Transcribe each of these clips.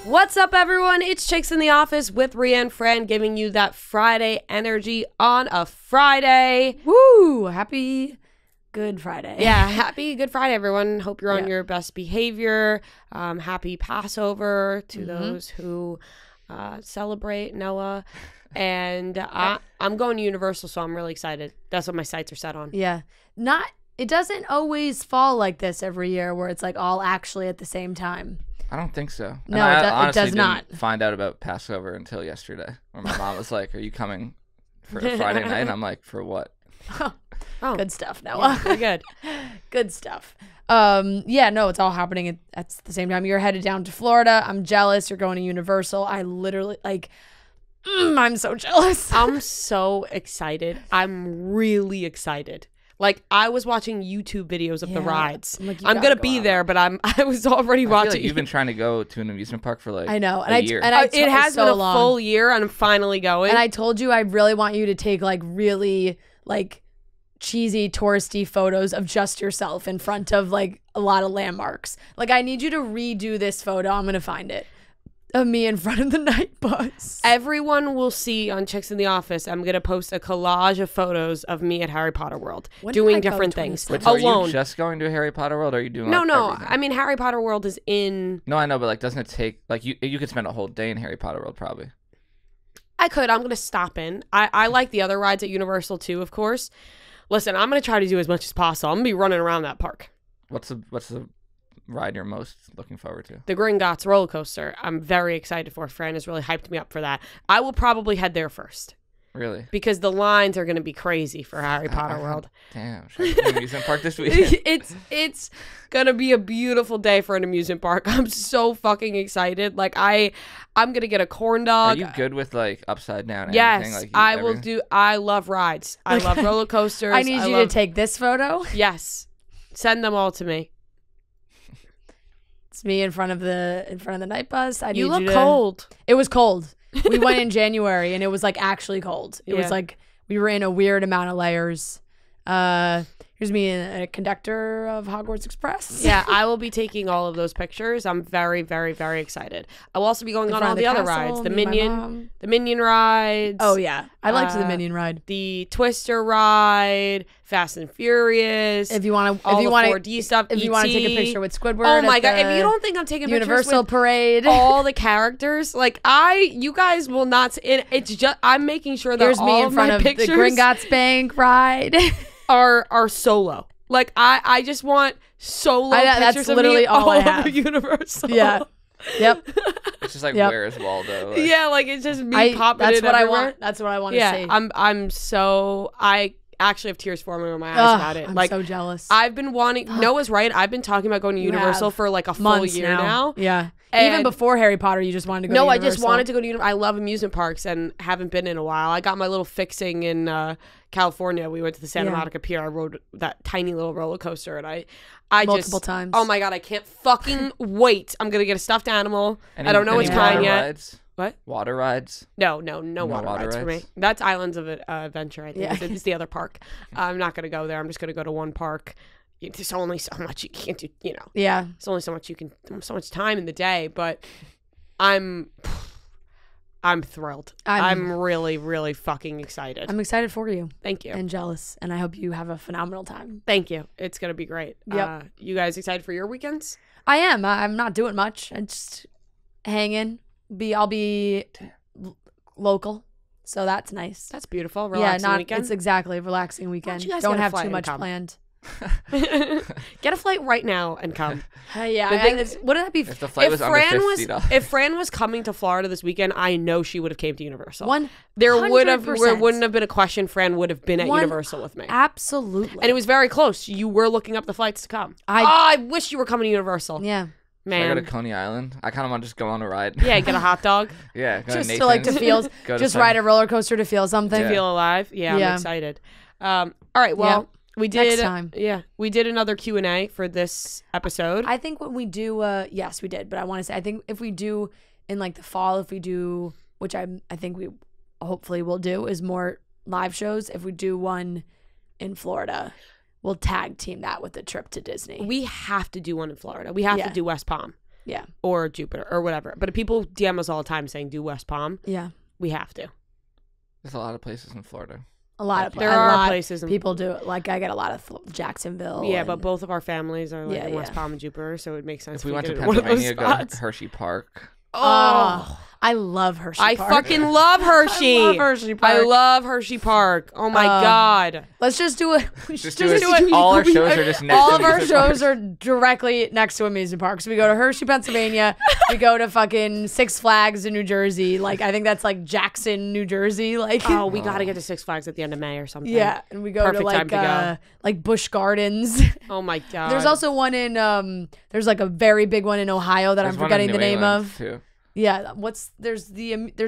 What's up, everyone? It's Chicks in the Office with Rhea and Fran, giving you that Friday energy on a Friday. Woo! Happy Good Friday. Yeah, happy Good Friday, everyone. Hope you're on your best behavior. Happy Passover to those who celebrate Noah. And I'm going to Universal, so I'm really excited. That's what my sights are set on. Yeah. It doesn't always fall like this every year where it's like all actually at the same time. I don't think so. No, I it does not. Didn't find out about Passover until yesterday, where my mom was like, "Are you coming for a Friday night?" And I'm like, "For what?" Oh, good stuff, Noah. Very good. Good stuff. Yeah, no, it's all happening at the same time. You're headed down to Florida. I'm jealous. You're going to Universal. I literally I'm so jealous. I'm so excited. I'm really excited. Like, I was watching YouTube videos of the rides. I'm going to be there, but I was already watching. Like you've been trying to go to an amusement park for like I know. a year. It has been a full year, and I'm finally going. And I told you I really want you to take like really like cheesy touristy photos of just yourself in front of like a lot of landmarks. Like, I need you to redo this photo. I'm going to find it. Of me in front of the night bus. Everyone will see on Chicks in the Office, I'm going to post a collage of photos of me at Harry Potter World doing different things. Wait, so alone. Are you just going to Harry Potter World, or are you doing No. everything? I mean, Harry Potter World is in... No, I know, but like, doesn't it take... Like, you could spend a whole day in Harry Potter World, probably. I could. I'm going to stop in. I like the other rides at Universal, too, of course. Listen, I'm going to try to do as much as possible. I'm going to be running around that park. What's the ride you're most looking forward to? The Gringotts roller coaster. I'm very excited for. Fran has really hyped me up for that. I will probably head there first. Really? Because the lines are going to be crazy for Harry Potter World. Damn. Should I go to the amusement park this weekend? It's going to be a beautiful day for an amusement park. I'm so fucking excited. Like, I'm going to get a corn dog. Are you good with like upside down? Yes, like, I will do. I love rides. I love roller coasters. I need you to take this photo. Yes. Send them all to me. It's me in front of the night bus. You look cold. It was cold. We went in January and it was like actually cold. It was like we were in a weird amount of layers. Here's me, a conductor of Hogwarts Express. Yeah, I will be taking all of those pictures. I'm very, very, very excited. I will also be going on all the other rides. The Minion rides. Oh yeah, I liked the Minion ride. The Twister ride, Fast and Furious. If you want to, 4D stuff. If you want to take a picture with Squidward. Oh my god! If you don't think I'm taking Universal pictures with Parade, all the characters, like you guys will not. It's just I'm making sure that here's all me in front of pictures the Gringotts Bank ride. are solo. Like I just want solo pictures that's literally of me all I have. over Universal. Yeah. Yep. It's just like where's Waldo? Like, yeah, like it's just me popping that's it what everywhere. I want. That's what I want to see. I actually have tears forming in my eyes about it. I'm so jealous. I've been wanting. Noah's right. I've been talking about going to Universal for like a full year now. Yeah. And even before Harry Potter, you just wanted to go to Universal. No, I just wanted to go to Universal. I love amusement parks and haven't been in a while. I got my little fixing in California. We went to the Santa Monica Pier. I rode that tiny little roller coaster, and I multiple times. Oh my god, I can't fucking wait. I'm gonna get a stuffed animal. I don't know which kind yet. Rides? What? Water rides? No water rides for me. That's Islands of Adventure, I think. Yeah. It's the other park. I'm not gonna go there. I'm just gonna go to one park. There's only so much you can't do, Yeah. There's only so much so much time in the day, but I'm thrilled. I'm really, really fucking excited. I'm excited for you. Thank you. And jealous. And I hope you have a phenomenal time. Thank you. It's going to be great. Yep. You guys excited for your weekends? I am. I'm not doing much. I'm just hanging. I'll be local. So that's nice. That's beautiful. Relaxing weekend. It's exactly a relaxing weekend. You guys don't have too much planned. Get a flight right now and come. Wouldn't that be if the flight was under $50? If Fran was coming to Florida this weekend, I know she would have came to Universal. 100%. There wouldn't have been a question. Fran would have been at Universal with me. Absolutely. And it was very close. You were looking up the flights to come. I wish you were coming to Universal. Yeah. Man. Should I go to Coney Island? I kind of want to just go on a ride. Yeah, get a hot dog. Yeah, go just to to feel, just ride a roller coaster to feel something. To feel alive. Yeah, I'm excited. All right, well. Yeah. We did. Next time. Yeah, we did another Q&A for this episode. I think when we do, yes, we did. But I want to say, I think if we do in like the fall, if we do, which I think we hopefully will do, is more live shows. If we do one in Florida, we'll tag team that with a trip to Disney. We have to do one in Florida. We have to do West Palm. Yeah. or Jupiter or whatever. But if people DM us all the time saying do West Palm, Yeah. we have to. There's a lot of places in Florida. A lot of There are places. People do it. Like I get a lot of Jacksonville. Yeah, but both of our families are like in West yeah. Palm and Jupiter, so it makes sense. If we went to get one of those Pennsylvania, go to spots. Hershey Park. Oh, I love Hershey I Park. fucking love Hershey. I love Hershey Park. I love Hershey Park. Oh my god. Let's just do it. We Just should do it. All our shows are just next All to of our amusement shows parks. are directly next to amusement parks. So we go to Hershey, Pennsylvania. We go to fucking Six Flags in New Jersey. Like I think that's like Jackson, New Jersey. Like Oh, we gotta get to Six Flags at the end of May or something. yeah, and we go Perfect to time like to like Busch Gardens. Oh my god. There's also one in there's like a very big one in Ohio that There's I'm one in forgetting New the name England, of. too. Yeah, there's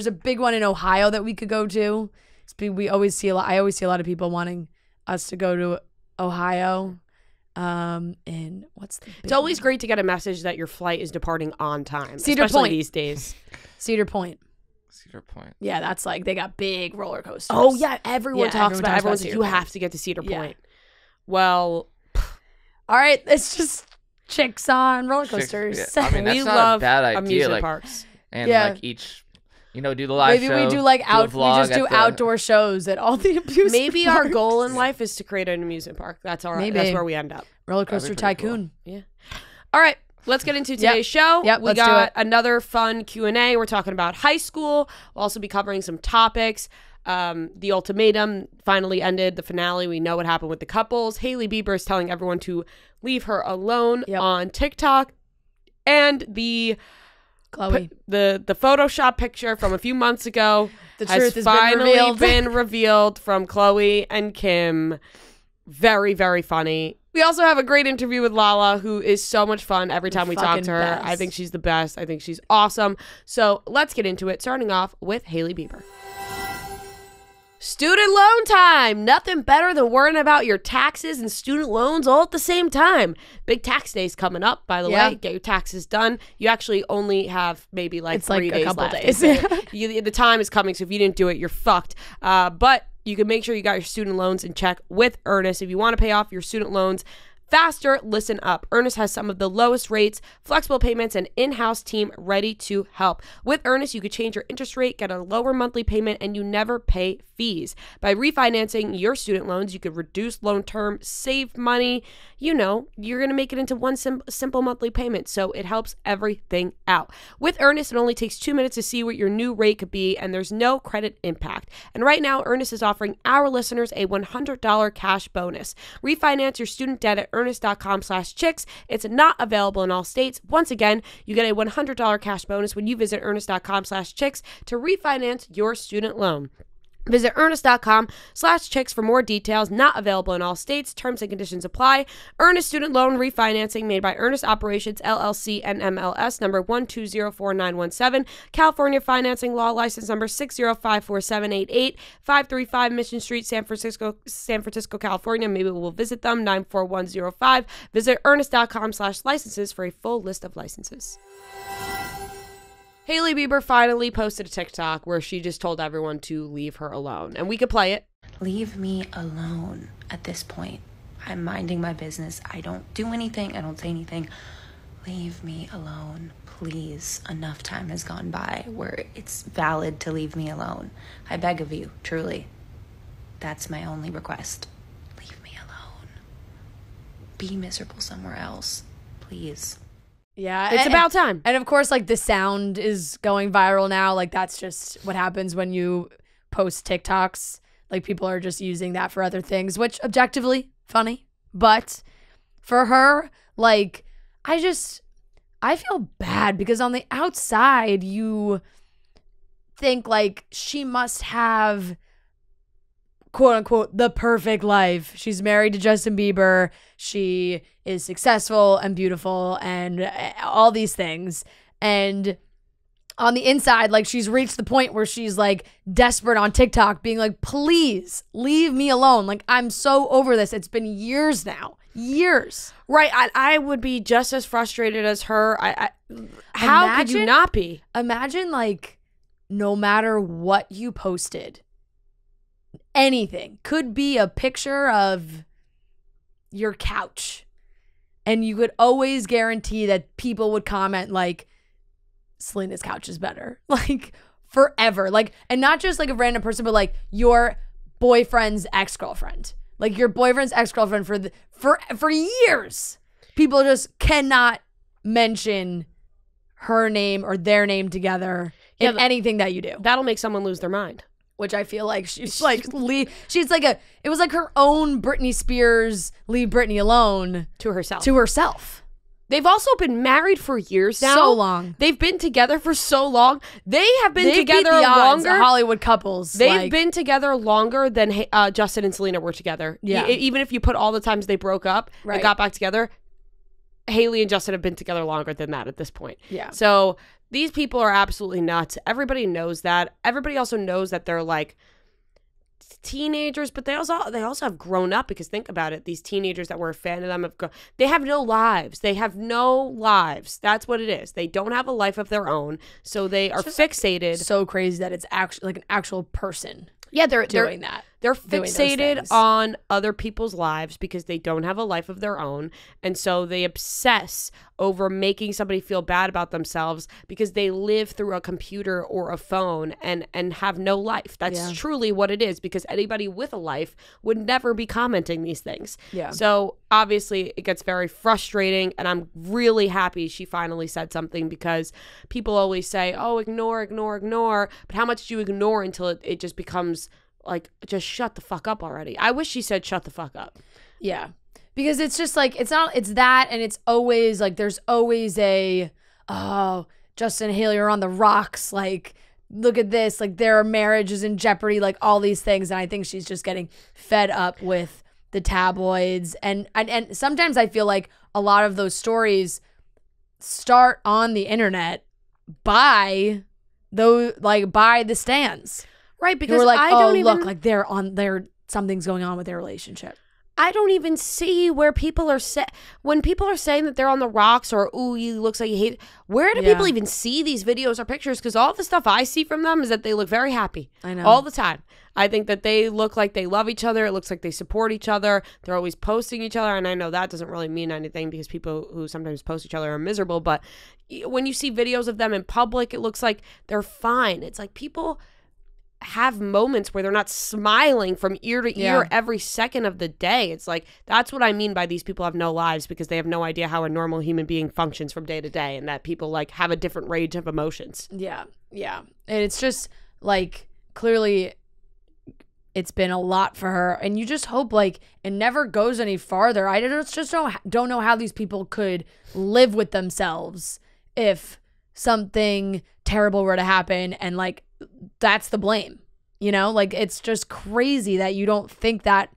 a big one in Ohio that we could go to. We always see I always see a lot of people wanting us to go to Ohio. And what's the big It's always one? great to get a message that your flight is departing on time. Cedar especially Point. these days. Cedar Point. Cedar Point. Yeah, that's like they got big roller coasters. Oh yeah, everyone talks about everyone says Cedar you Point. have to get to Cedar Yeah. Point. Well, All right, it's just chicks on roller Chicks- coasters. yeah. I mean, that's we not love a bad idea. amusement Like, parks. and Yeah. like each, do the live Maybe show. we do like a we vlog just do at the- outdoor shows at all the amusement Maybe our parks. goal in life is to create an amusement park. That's all right. Maybe. That's where we end up. Roller That'd be coaster pretty cool. tycoon. Yeah. All right. Let's get into today's show. Yep, We let's do got it. another fun Q&A. We're talking about high school. We'll also be covering some topics. The Ultimatum finally ended. The finale. We know what happened with the couples. Hailey Bieber is telling everyone to leave her alone on TikTok. And the Chloe. the Photoshop picture from a few months ago The has truth has been finally revealed. been revealed from Chloe and Kim. Very, very funny. We also have a great interview with Lala, who is so much fun every time we talk fucking to her. best. I think she's the best. I think she's awesome. So let's get into it, starting off with Hailey Bieber. Student loan time. Nothing better than worrying about your taxes and student loans all at the same time. Big tax day's coming up, by the Yeah. way. Get your taxes done. You actually only have maybe like It's 3 like a days couple left. days. The time is coming, so if you didn't do it, you're fucked. But you can make sure you got your student loans in check with Earnest. If you want to pay off your student loans faster, listen up. Earnest has some of the lowest rates, flexible payments, and in-house team ready to help. With Earnest, you could change your interest rate, get a lower monthly payment, and you never pay fees. By refinancing your student loans, you could reduce loan term, save money. You know, you're going to make it into one simple monthly payment, so it helps everything out. With Earnest, it only takes 2 minutes to see what your new rate could be, and there's no credit impact. And right now, Earnest is offering our listeners a $100 cash bonus. Refinance your student debt at earnest.com/chicks. It's not available in all states. Once again, you get a $100 cash bonus when you visit earnest.com/chicks to refinance your student loan. Visit earnest.com/chicks for more details. Not available in all states. Terms and conditions apply. Earnest student loan refinancing made by Earnest Operations LLC and MLS number 1204917. California financing law license number 6054788. 535 Mission Street, San Francisco, California. Maybe we'll visit them. 94105. Visit earnest.com/licenses for a full list of licenses. Hailey Bieber finally posted a TikTok where she just told everyone to leave her alone. And we could play it. Leave me alone at this point. I'm minding my business. I don't do anything. I don't say anything. Leave me alone, please. Enough time has gone by where it's valid to leave me alone. I beg of you, truly. That's my only request. Leave me alone. Be miserable somewhere else, please. Yeah, It's about time. And of course, like the sound is going viral now. Like that's just what happens when you post TikToks. Like people are just using that for other things, which objectively funny. But for her, like I feel bad because on the outside you think like she must have quote unquote the perfect life. She's married to Justin Bieber. She is successful and beautiful and all these things. And on the inside, like she's reached the point where she's like desperate on TikTok being like, please leave me alone. Like I'm so over this. It's been years now. Years. Right. I would be just as frustrated as her. How could you not be? Imagine like no matter what you posted, anything could be a picture of your couch and you could always guarantee that people would comment like, Selena's couch is better, like forever, like, and not just like a random person, but like your boyfriend's ex-girlfriend, like your boyfriend's ex-girlfriend for years. People just cannot mention her name or their name together in anything that you do. That'll make someone lose their mind. Which I feel like she's like it was like her own Britney Spears, leave Britney alone to herself. They've also been married for years now. So long. They've been together for so long. They've been together beat the odds longer. of Hollywood couples. They've been together longer than Justin and Selena were together. Yeah. Even if you put all the times they broke up Right. and got back together, Hailey and Justin have been together longer than that at this point. Yeah. So these people are absolutely nuts. Everybody knows that. Everybody also knows that they're like teenagers, but they also have grown up, because think about it. These teenagers that were a fan of them they have no lives. They have no lives. That's what it is. They don't have a life of their own. So they are fixated. So crazy that it's actually like an actual person. Yeah, they're doing that. They're doing those fixated things. on other people's lives because they don't have a life of their own. And so they obsess over making somebody feel bad about themselves because they live through a computer or a phone and have no life. That's truly what it is, because anybody with a life would never be commenting these things. Yeah. So obviously it gets very frustrating, and I'm really happy she finally said something, because people always say, oh, ignore. But how much do you ignore until it just becomes like, just shut the fuck up already? I wish she said shut the fuck up. Yeah. Because it's just like, it's that, and it's always like, there's always oh, Justin and Hailey are on the rocks, like, look at this, like their marriage is in jeopardy, like all these things. And I think she's just getting fed up with the tabloids. And sometimes I feel like a lot of those stories start on the internet by the stands. Right, because we're like, I don't even look, like they're something's going on with their relationship. I don't even see where people are when people are saying that they're on the rocks, or ooh, he looks like he hates. Where do people even see these videos or pictures? Because all the stuff I see from them is that they look very happy. I know, all the time. I think that they look like they love each other. It looks like they support each other. They're always posting each other, and I know that doesn't really mean anything, because people who sometimes post each other are miserable. But when you see videos of them in public, it looks like they're fine. It's like people have moments where they're not smiling from ear to ear every second of the day. It's like, that's what I mean by these people have no lives, because they have no idea how a normal human being functions from day to day, and that people like have a different range of emotions. Yeah. And it's just like, clearly it's been a lot for her, and you just hope like it never goes any farther. I just don't know how these people could live with themselves if something terrible were to happen, and like that's the blame, you know? Like, it's just crazy that you don't think that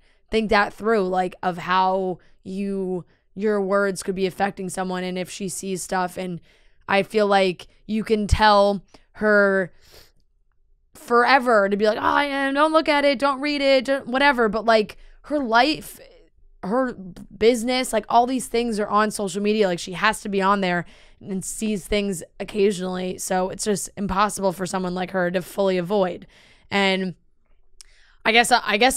through, like, of how your words could be affecting someone, and if she sees stuff. And I feel like you can tell her forever to be like, oh, don't look at it, don't read it, whatever, but like her life, her business, like all these things are on social media. Like, she has to be on there and sees things occasionally. So it's just impossible for someone like her to fully avoid. And I guess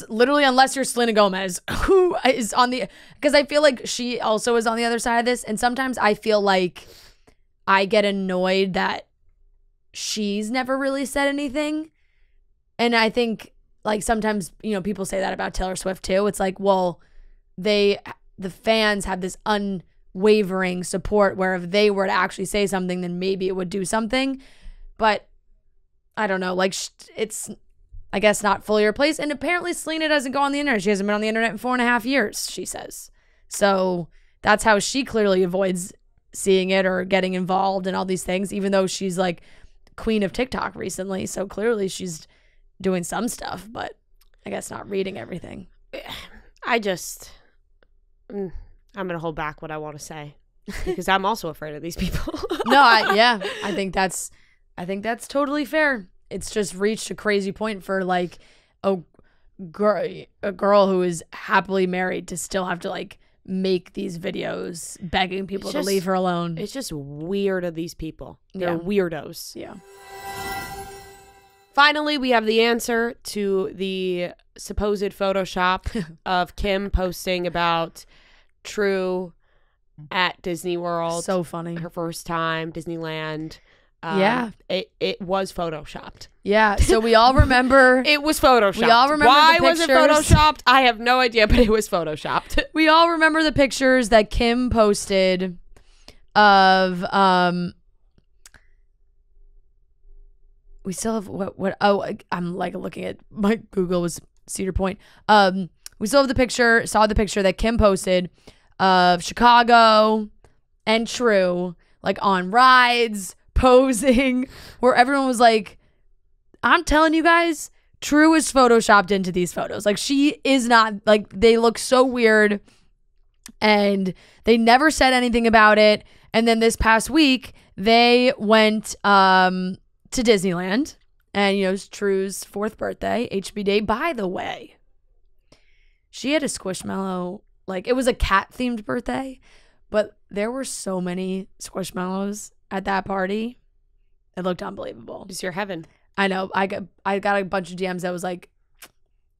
literally, unless you're Selena Gomez, who is on the, because I feel like she also is on the other side of this. And sometimes I feel like I get annoyed that she's never really said anything. And I think like sometimes, you know, people say that about Taylor Swift too. It's like, well, the fans have this unwavering support where if they were to actually say something, then maybe it would do something. But I don't know, like it's, I guess, not fully replaced. And apparently Selena doesn't go on the internet. She hasn't been on the internet in 4.5 years, she says. So that's how she clearly avoids seeing it or getting involved in all these things, even though she's like queen of TikTok recently. So clearly she's doing some stuff, but I guess not reading everything. I'm going to hold back what I want to say, because I'm also afraid of these people. No, I think that's totally fair. It's just reached a crazy point for like a girl who is happily married to still have to like make these videos begging people to leave her alone. It's just weird of these people. They're weirdos. Yeah. Finally, we have the answer to the supposed Photoshop of Kim posting about True at Disney World. So funny. Her first time, Disneyland. Yeah. It was photoshopped. Yeah. So we all remember. It was photoshopped. We all remember Why the was it pictures. photoshopped? I have no idea, but it was photoshopped. We all remember the pictures that Kim posted of we still have what I'm like looking at my Google was Cedar Point. We still have saw the picture that Kim posted of Chicago and True like on rides, posing, where everyone was like, I'm telling you guys, True is photoshopped into these photos. Like she is not, like they look so weird and they never said anything about it. And then this past week they went to Disneyland and it was True's 4th birthday, HB day. By the way, she had a Squishmallow, like it was a cat themed birthday, but there were so many Squishmallows at that party. It looked unbelievable. It's your heaven. I know. I got a bunch of DMs that was like,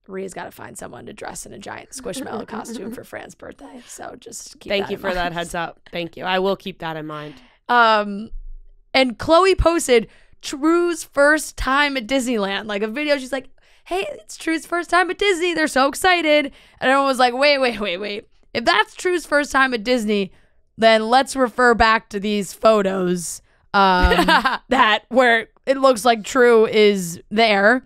Rhea's got to find someone to dress in a giant Squishmallow costume for Fran's birthday. So just keep Thank that you in for mind. that heads up. Thank you. I will keep that in mind. And Chloe posted True's first time at Disneyland, like a video. She's like, hey, it's True's first time at Disney. They're so excited. And everyone was like, wait. If that's True's first time at Disney, then let's refer back to these photos that where it looks like True is there.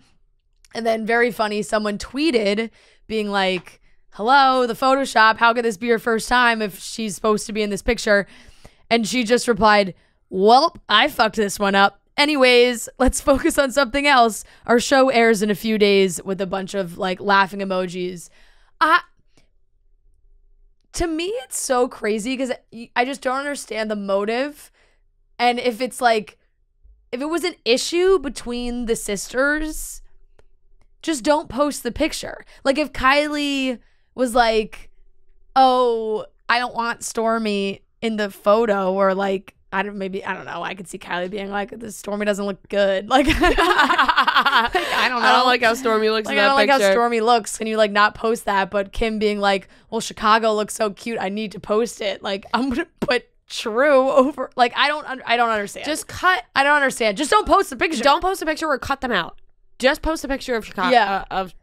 And then very funny, someone tweeted being like, hello, the Photoshop. How could this be your first time if she's supposed to be in this picture? And she just replied, well, I fucked this one up. Anyways, let's focus on something else. Our show airs in a few days with a bunch of like laughing emojis. To me, it's so crazy because I just don't understand the motive. And if it's like, if it was an issue between the sisters, just don't post the picture. Like if Kylie was like, oh, I don't want Stormy in the photo, or like, I don't know. I could see Kylie being like, this Stormy doesn't look good. Like, I don't know. I don't like how Stormy looks Like, in that I don't like picture. how Stormy looks. Can you like not post that? But Kim being like, well, Chicago looks so cute. I need to post it. Like, I'm going to put True over. Like, I don't understand. I don't understand. Just don't post the picture. Don't post a picture or cut them out. Just post a picture of Chicago. Yeah. Of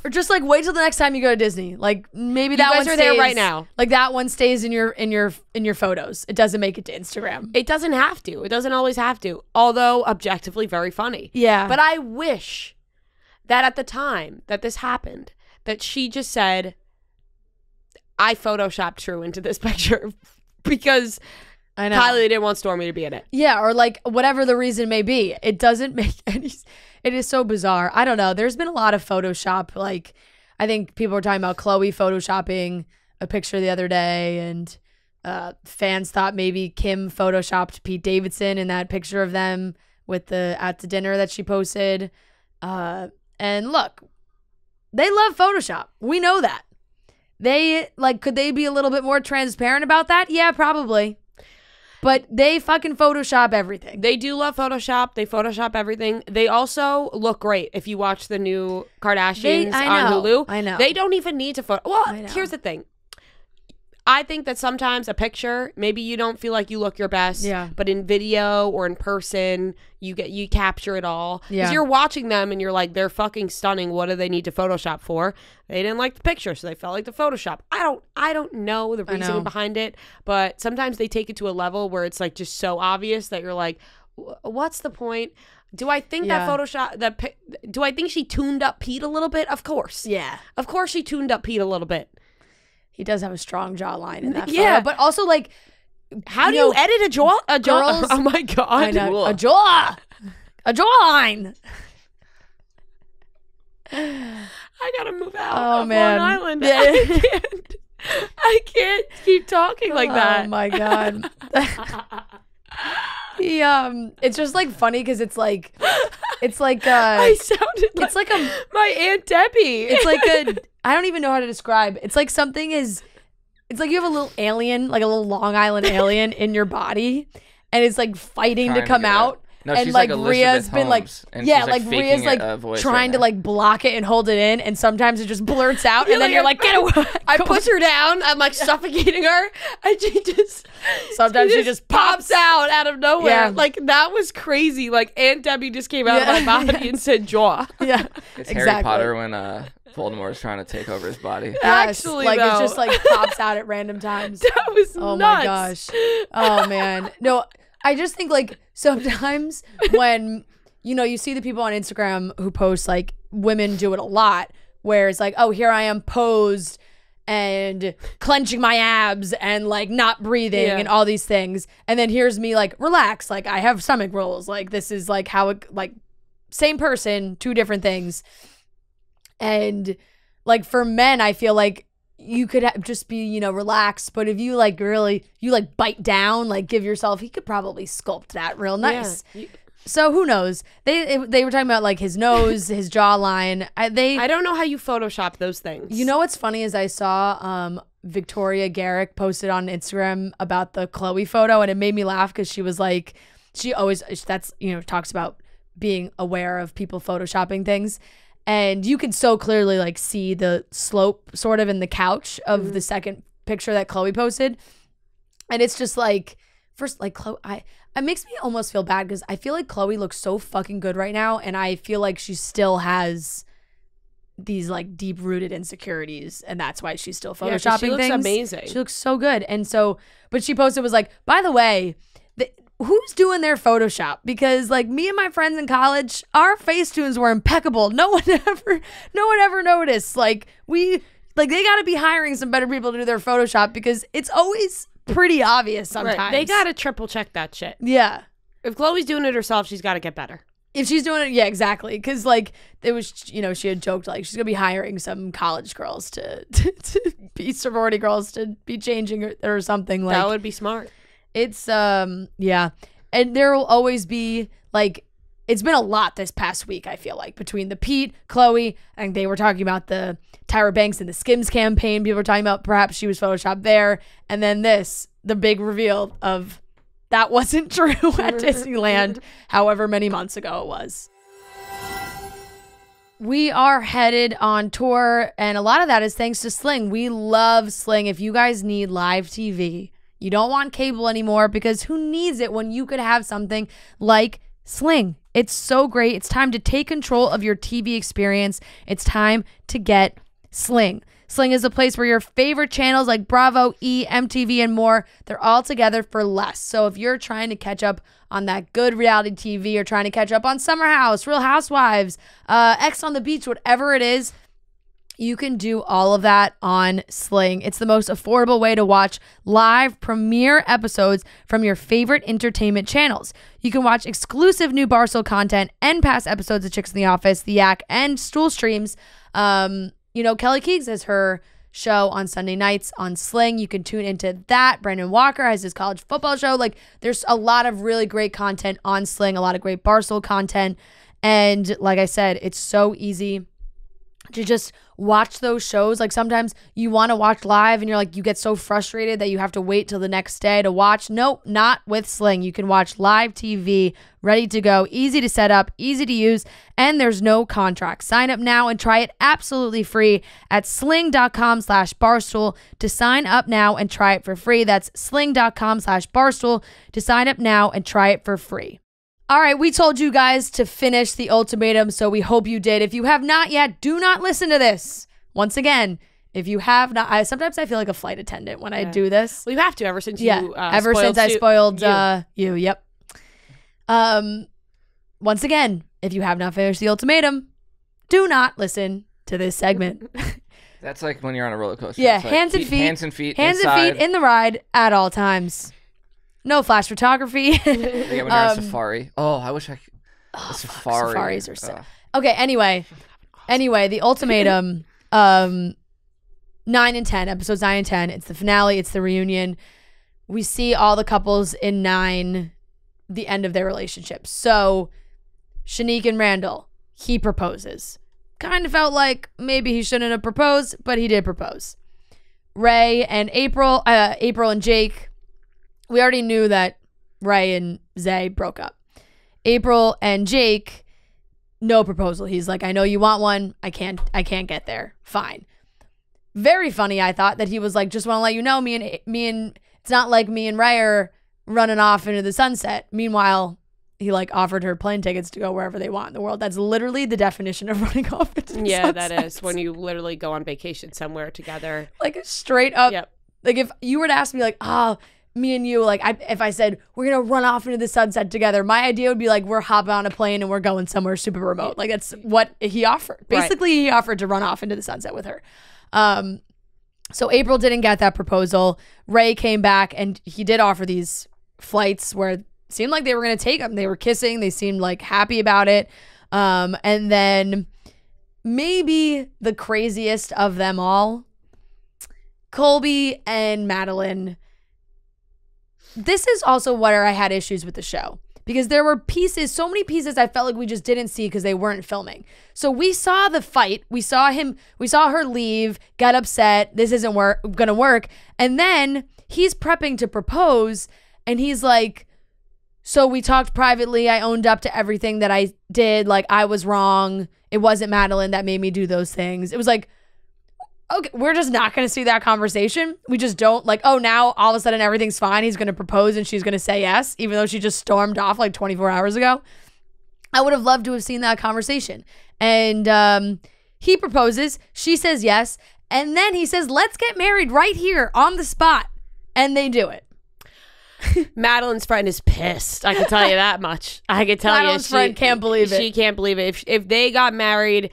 Or just like wait till the next time you go to Disney. Like maybe that guys one are there stays- right now. Like that one stays in your photos. It doesn't make it to Instagram. It doesn't have to. It doesn't always have to. Although objectively very funny. Yeah. But I wish that at the time that this happened, that she just said, I photoshopped True into this picture because I know. Kylie didn't want Stormy to be in it. Yeah, or like whatever the reason may be. It doesn't make any. It is so bizarre. I don't know. There's been a lot of Photoshop. Like, I think people were talking about Chloe Photoshopping a picture the other day, and fans thought maybe Kim Photoshopped Pete Davidson in that picture of them with at the dinner that she posted. And look, they love Photoshop. We know that. Could they be a little bit more transparent about that? Yeah, probably. But they fucking Photoshop everything. They do love Photoshop. They Photoshop everything. They also look great. If you watch the new Kardashians on Hulu, I know. They don't even need to photo. Well, I know. here's the thing. I think that sometimes a picture, maybe you don't feel like you look your best, Yeah. but in video or in person, you capture it all. Yeah. Because you're watching them and you're like, they're fucking stunning. What do they need to Photoshop for? They didn't like the picture, so they felt like the Photoshop. I don't know the reasoning behind it, but sometimes they take it to a level where it's like just so obvious that you're like, what's the point? Do I think that Photoshop, do I think she tuned up Pete a little bit? Of course. Yeah. Of course she tuned up Pete a little bit. He does have a strong jawline in that Yeah. photo. But also, like, How do you edit a jaw? girls- Oh my god! I know, a jawline. I gotta move out Oh, of man. Long Island. Yeah. I can't keep talking like that. Oh my god. It's just like funny because it's like I sounded like it's like a my Aunt Debbie. it's like a I don't even know how to describe. It's like something is. It's like you have a little alien, like a little Long Island alien in your body, and it's like fighting to Trying to come get out. No, and she's like like Rhea's Elizabeth been like, Holmes, and yeah, she's, like faking Rhea's like a voice trying right to now. like block it and hold it in, and sometimes it just blurts out, and then you're like, get away. I push her down. I'm like suffocating her, and she just Sometimes she just pops out of nowhere. Yeah. Like that was crazy. Like Aunt Debbie just came out of my body and said jaw. Yeah, It's exactly. Harry Potter when Voldemort's trying to take over his body. Yes, Actually, like though. it just like pops out at random times. That was Oh nuts. my gosh. Oh man. No, I just think like sometimes when you see the people on Instagram who post like women do it a lot, where it's like, oh, here I am posed and clenching my abs and like not breathing and all these things, and then here's me like relax, like I have stomach rolls, like this is like how it, like same person, two different things. And like for men, I feel like you could just be, relaxed. But if you like really, you like bite down, like give yourself, he could probably sculpt that real nice. Yeah. So who knows? They were talking about like his nose, his jawline. I don't know how you Photoshop those things. You know what's funny is I saw Victoria Garrick posted on Instagram about the Chloe photo, and it made me laugh because she was like, she always talks about being aware of people photoshopping things. And you can so clearly like see the slope sort of in the couch of the second picture that Chloe posted. And it's just like, first, like Chloe, it makes me almost feel bad because I feel like Chloe looks so fucking good right now. And I feel like she still has these like deep rooted insecurities. And that's why she's still photoshopping she looks things. amazing. She looks so good. And so, but she posted was like, by the way, who's doing their Photoshop? Because like me and my friends in college, our Facetunes were impeccable. No one ever noticed. Like they got to be hiring some better people to do their Photoshop because it's always pretty obvious sometimes. Right. They got to triple check that shit. Yeah. If Chloe's doing it herself, she's got to get better. If she's doing it, yeah, exactly. Because like it was, she had joked like she's gonna be hiring some college girls to be sorority girls to be changing or something. Like That would be smart. It's yeah. And there will always be like, it's been a lot this past week, I feel like, between the Pete, Chloe, and they were talking about the Tyra Banks and the Skims campaign. People were talking about perhaps she was photoshopped there. And then the big reveal of that wasn't true at Disneyland, however many months ago it was. We are headed on tour, and a lot of that is thanks to Sling. We love Sling. If you guys need live TV, you don't want cable anymore, because who needs it when you could have something like Sling? It's so great. It's time to take control of your TV experience. It's time to get Sling. Sling is a place where your favorite channels like Bravo, E, MTV, and more, they're all together for less. So if you're trying to catch up on that good reality TV, or trying to catch up on Summer House, Real Housewives, X on the Beach, whatever it is, you can do all of that on Sling. It's the most affordable way to watch live premiere episodes from your favorite entertainment channels. You can watch exclusive new Barstool content and past episodes of Chicks in the Office, The Yak, and Stool Streams. Kelly Keegs has her show on Sunday nights on Sling. You can tune into that. Brandon Walker has his college football show. Like, there's a lot of really great content on Sling, a lot of great Barstool content. And like I said, it's so easy to just watch those shows. Like, sometimes you want to watch live and you're like, you get so frustrated that you have to wait till the next day to watch. Nope, not with Sling. You can watch live TV, ready to go, easy to set up, easy to use, and there's no contract. Sign up now and try it absolutely free at sling.com/barstool to sign up now and try it for free. That's sling.com/barstool to sign up now and try it for free. All right, we told you guys to finish the ultimatum, so we hope you did. If you have not yet, do not listen to this. Once again, if you have not, sometimes I feel like a flight attendant when I do this. Well, you have to ever since I spoiled you. Yep. Once again, if you have not finished the ultimatum, do not listen to this segment. That's like when you're on a roller coaster. Yeah, It's like hands and keep feet. Hands and feet Hands inside. and feet in the ride at all times. No flash photography. Yeah, when you're on safari. Oh, I wish I could. Safari. Safaris are sick. Okay, anyway, the ultimatum, 9 and 10, episodes 9 and 10. It's the finale. It's the reunion. We see all the couples in 9, the end of their relationship. So Shanique and Randall, he proposes. Kind of felt like maybe he shouldn't have proposed, but he did propose. Ray and April and Jake, we already knew that Ray and Zay broke up. April and Jake, no proposal. He's like, I know you want one. I can't get there. Fine. Very funny, I thought, that he was like, just want to let you know, me and it's not like me and Ray are running off into the sunset. Meanwhile, he like offered her plane tickets to go wherever they want in the world. That's literally the definition of running off into the sunset. that is when you literally go on vacation somewhere together. Like straight up. Yep. Like if you were to ask me like, me and you, like if I said we're going to run off into the sunset together, my idea would be like, we're hopping on a plane and we're going somewhere super remote. Like that's what he offered. Basically, He offered to run off into the sunset with her. So April didn't get that proposal. Ray came back and he did offer these flights where it seemed like they were going to take them. They were kissing. They seemed like happy about it. And then maybe the craziest of them all, Colby and Madeline. This is also where I had issues with the show. Because there were pieces, so many pieces I felt like we just didn't see because they weren't filming. So we saw the fight. We saw her leave, get upset. This isn't gonna work. And then he's prepping to propose and he's like, so we talked privately. I owned up to everything that I did. Like I was wrong. It wasn't Madeline that made me do those things. It was like, okay, we're just not going to see that conversation. We just don't like, oh, now all of a sudden everything's fine. He's going to propose and she's going to say yes, even though she just stormed off like 24 hours ago. I would have loved to have seen that conversation. And he proposes. She says yes. And then he says, let's get married right here on the spot. And they do it. Madeline's friend is pissed. I can tell you that much. I can tell Madeline's friend can't believe it. She can't believe it. If they got married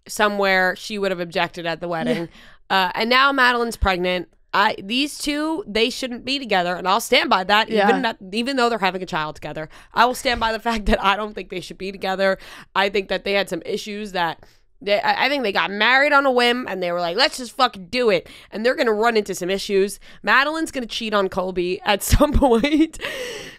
somewhere, she would have objected at the wedding. And now Madeline's pregnant. These two, they shouldn't be together, and I'll stand by that. Even though they're having a child together, I will stand by the fact that I don't think they should be together. I think that they had some issues that I think they got married on a whim, and they were like, let's just fucking do it. And they're gonna run into some issues. Madeline's gonna cheat on Colby at some point.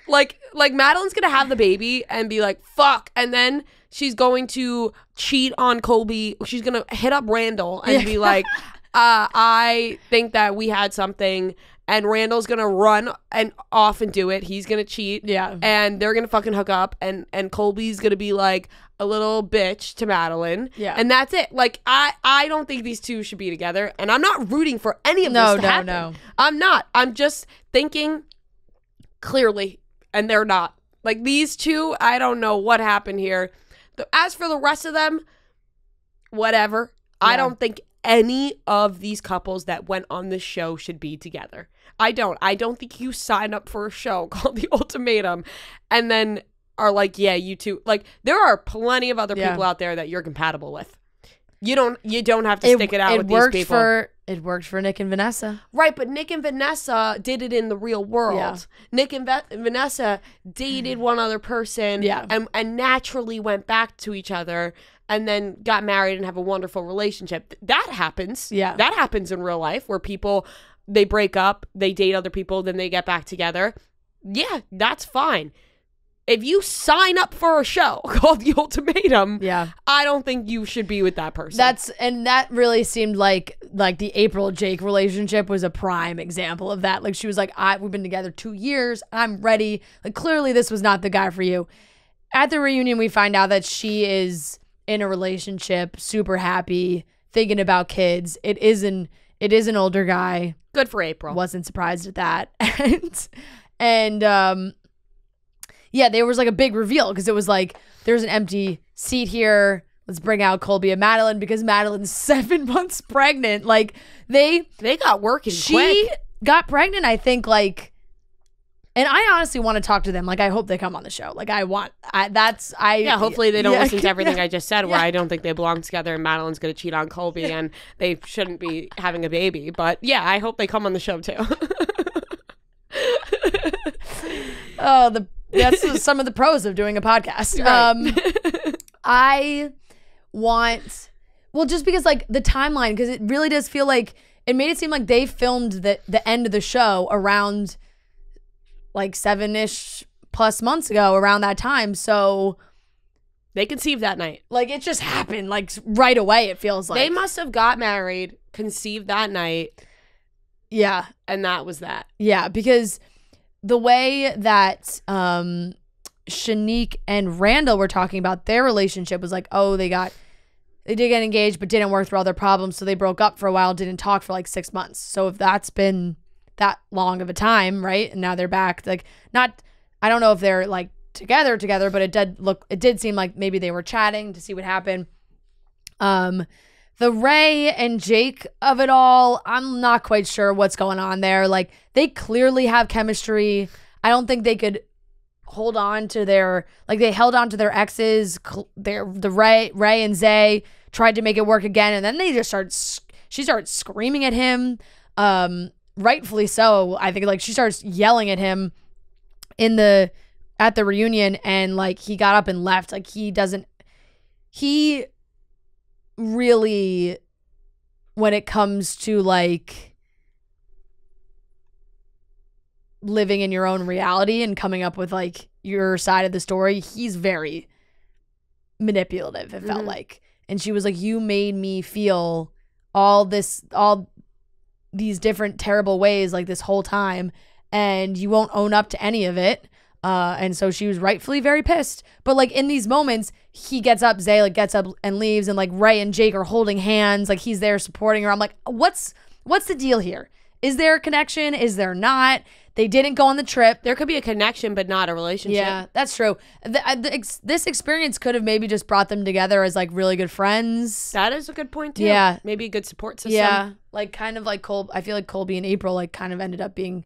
like Madeline's gonna have the baby and be like, fuck, and then she's going to cheat on Colby. She's going to hit up Randall and be like, I think that we had something. And Randall's going to run and off and do it. He's going to cheat. Yeah. And they're going to fucking hook up. And Colby's going to be like a little bitch to Madeline. Yeah. And that's it. Like, I don't think these two should be together. And I'm not rooting for any of this to happen. No. I'm not. I'm just thinking clearly. And they're not. Like, these two, I don't know what happened here. As for the rest of them, whatever. Yeah. I don't think any of these couples that went on this show should be together. I don't think you sign up for a show called The Ultimatum and then are like, yeah, you two. Like, there are plenty of other people out there that you're compatible with. You don't have to stick it out with these people. It worked for Nick and Vanessa. Right, but Nick and Vanessa did it in the real world. Yeah. Nick and Vanessa dated one other person and naturally went back to each other and then got married and have a wonderful relationship. That happens. Yeah. That happens in real life where people, they break up, they date other people, then they get back together. Yeah, that's fine. If you sign up for a show called The Ultimatum, I don't think you should be with that person. That really seemed like the April Jake relationship was a prime example of that. Like, she was like, we've been together 2 years. I'm ready. Like, clearly this was not the guy for you. At the reunion, we find out that she is in a relationship, super happy, thinking about kids. It is an older guy. Good for April. Wasn't surprised at that. and yeah, there was like a big reveal because it was like, there's an empty seat here. Let's bring out Colby and Madeline because Madeline's 7 months pregnant. Like they got working quick. She got pregnant, I think, like, and I honestly want to talk to them. Like, I hope they come on the show. Like, hopefully they don't listen to everything I just said where I don't think they belong together and Madeline's going to cheat on Colby and they shouldn't be having a baby. But yeah, I hope they come on the show too. That's some of the pros of doing a podcast. Right. Just because like the timeline, because it really does feel like it made it seem like they filmed the end of the show around like 7-ish plus months ago, around that time. So they conceived that night. Like, it just happened like right away, it feels like. They must have got married, conceived that night. Yeah. And that was that. Yeah, because the way that Shanique and Randall were talking about their relationship was like, oh, they did get engaged, but didn't work through all their problems. So they broke up for a while, didn't talk for like 6 months. So if that's been that long of a time, right? And now they're back. Like, I don't know if they're like together, but it did seem like maybe they were chatting to see what happened. The Ray and Jake of it all, I'm not quite sure what's going on there. Like, they clearly have chemistry. I don't think they could hold on to they held on to their exes. The Ray and Zay tried to make it work again, and then she starts screaming at him. Rightfully so. I think like she starts yelling at him at the reunion, and like he got up and left. Like he really, when it comes to like living in your own reality and coming up with like your side of the story, he's very manipulative, it felt like. And she was like, you made me feel all these different terrible ways like this whole time, and you won't own up to any of it. And so she was rightfully very pissed. But like in these moments, Zay like gets up and leaves, and like Ray and Jake are holding hands, like he's there supporting her. I'm like, what's the deal here? Is there a connection? Is there not? They didn't go on the trip. There could be a connection, but not a relationship. Yeah, that's true. This experience could have maybe just brought them together as like really good friends. That is a good point too. Yeah. Maybe a good support system. Yeah, like kind of like I feel like Colby and April like kind of ended up being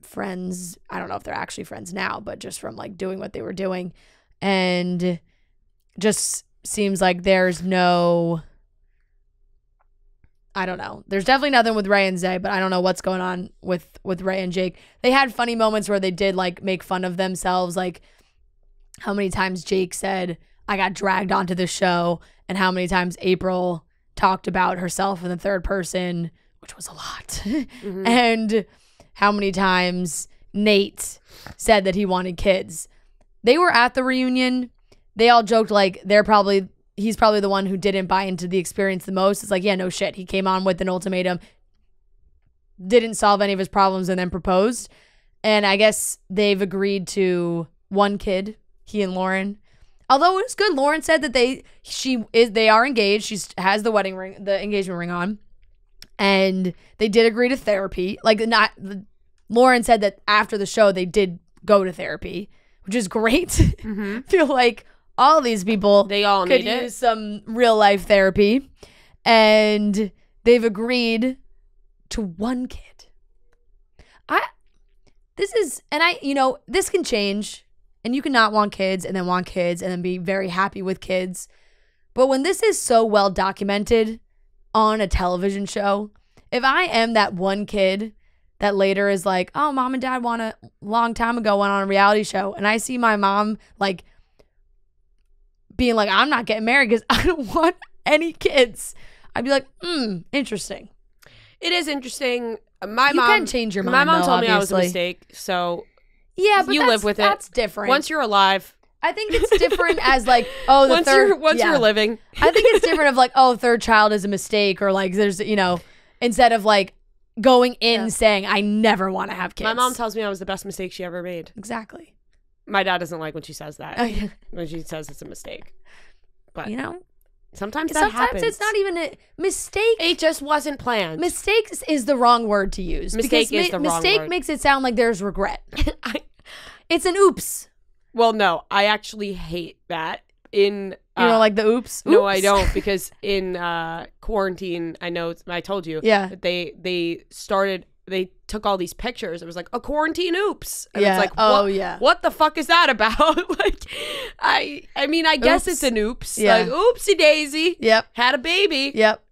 friends. I don't know if they're actually friends now, but just from like doing what they were doing. And just seems like there's no, I don't know. There's definitely nothing with Ray and Zay, but I don't know what's going on with Ray and Jake. They had funny moments where they did like make fun of themselves, like how many times Jake said, I got dragged onto the show, and how many times April talked about herself in the third person, which was a lot. And how many times Nate said that he wanted kids. They were at the reunion. They all joked like he's probably the one who didn't buy into the experience the most. It's like, yeah, no shit. He came on with an ultimatum, didn't solve any of his problems, and then proposed. And I guess they've agreed to one kid, he and Lauren. Although it was good. Lauren said that they are engaged. She has the engagement ring on. And they did agree to therapy. Lauren said that after the show, they did go to therapy, which is great. Feel like all these people they all could need use some real life therapy. And they've agreed to one kid. This can change. And you can not want kids and then want kids and then be very happy with kids. But when this is so well documented on a television show, if I am that one kid that later is like, oh, mom and dad went on a reality show, and I see my mom like being like, I'm not getting married because I don't want any kids, I'd be like, interesting. It is interesting. You can change your mind. My mom told me obviously. I was a mistake, so yeah, but you live with it. That's different. Once you're alive. I think it's different as like, oh, once you're living. I think it's different of like, oh, third child is a mistake, or like there's, instead of like going in saying I never want to have kids. My mom tells me I was the best mistake she ever made. Exactly. My dad doesn't like when she says that. When she says it's a mistake. But sometimes happens. It's not even a mistake. It just wasn't planned. Mistakes is the wrong word to use. Mistake is the wrong word. Mistake makes it sound like there's regret. It's an oops. Well, no, I actually hate that. You don't like the oops? No, I don't, because in quarantine, I told you, that they took all these pictures. It was like a quarantine oops. And it's like, what the fuck is that about? Like, I guess it's an oops. Yeah. Like, oopsie daisy. Yep. Had a baby. Yep.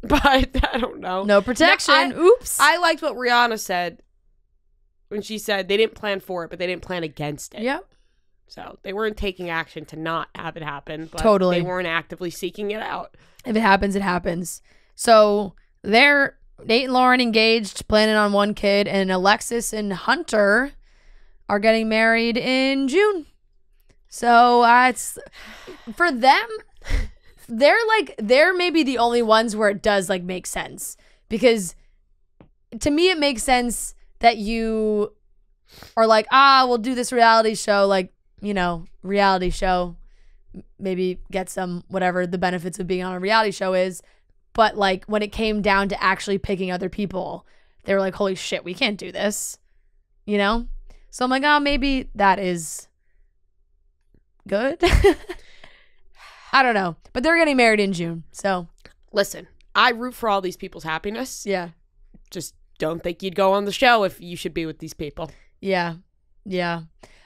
But I don't know. No protection. Oops. I liked what Rihanna said when she said they didn't plan for it, but they didn't plan against it. Yep. So they weren't taking action to not have it happen, but totally. They weren't actively seeking it out. If it happens, it happens. So they're Nate and Lauren engaged, planning on one kid, and Alexis and Hunter are getting married in June. So it's for them. They're maybe the only ones where it does like make sense, because to me it makes sense that you are like, we'll do this reality show. Like, you know, reality show, maybe get some whatever the benefits of being on a reality show is. But like when it came down to actually picking other people, they were like, holy shit, we can't do this, you know? So I'm like, oh, maybe that is good. I don't know. But they're getting married in June. So Listen, I root for all these people's happiness. yeah. Just don't think you'd go on the show if you should be with these people. Yeah. Yeah.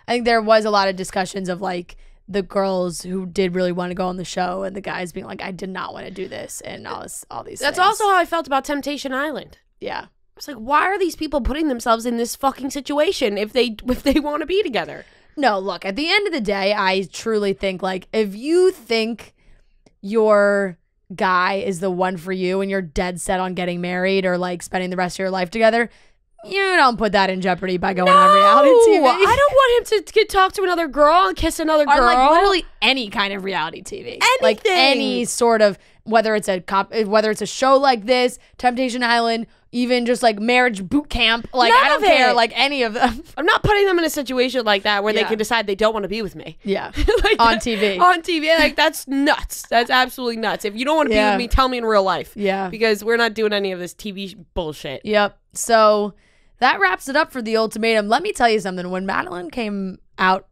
I think there was a lot of discussions of like the girls who did really want to go on the show and the guys being like, I did not want to do this and all these That's things. also how I felt about Temptation Island. Yeah. It's like, why are these people putting themselves in this fucking situation if they want to be together? No, look, at the end of the day, I truly think like if you think your guy is the one for you and you're dead set on getting married or like spending the rest of your life together, you don't put that in jeopardy by going on reality TV. I don't want him to talk to another girl and kiss another girl. Or like literally any kind of reality TV. Like any sort of, whether it's a show like this, Temptation Island, even just like marriage boot camp. Like None I don't of care, it. like any of them. I'm not putting them in a situation like that where they Yeah. can decide they don't want to be with me. Yeah. Like On that- TV. On TV. Like that's nuts. That's absolutely nuts. If you don't want to be Yeah. with me, tell me in real life. Yeah. Because we're not doing any of this TV bullshit. Yep. So that wraps it up for the ultimatum. Let me tell you something. When Madeline came out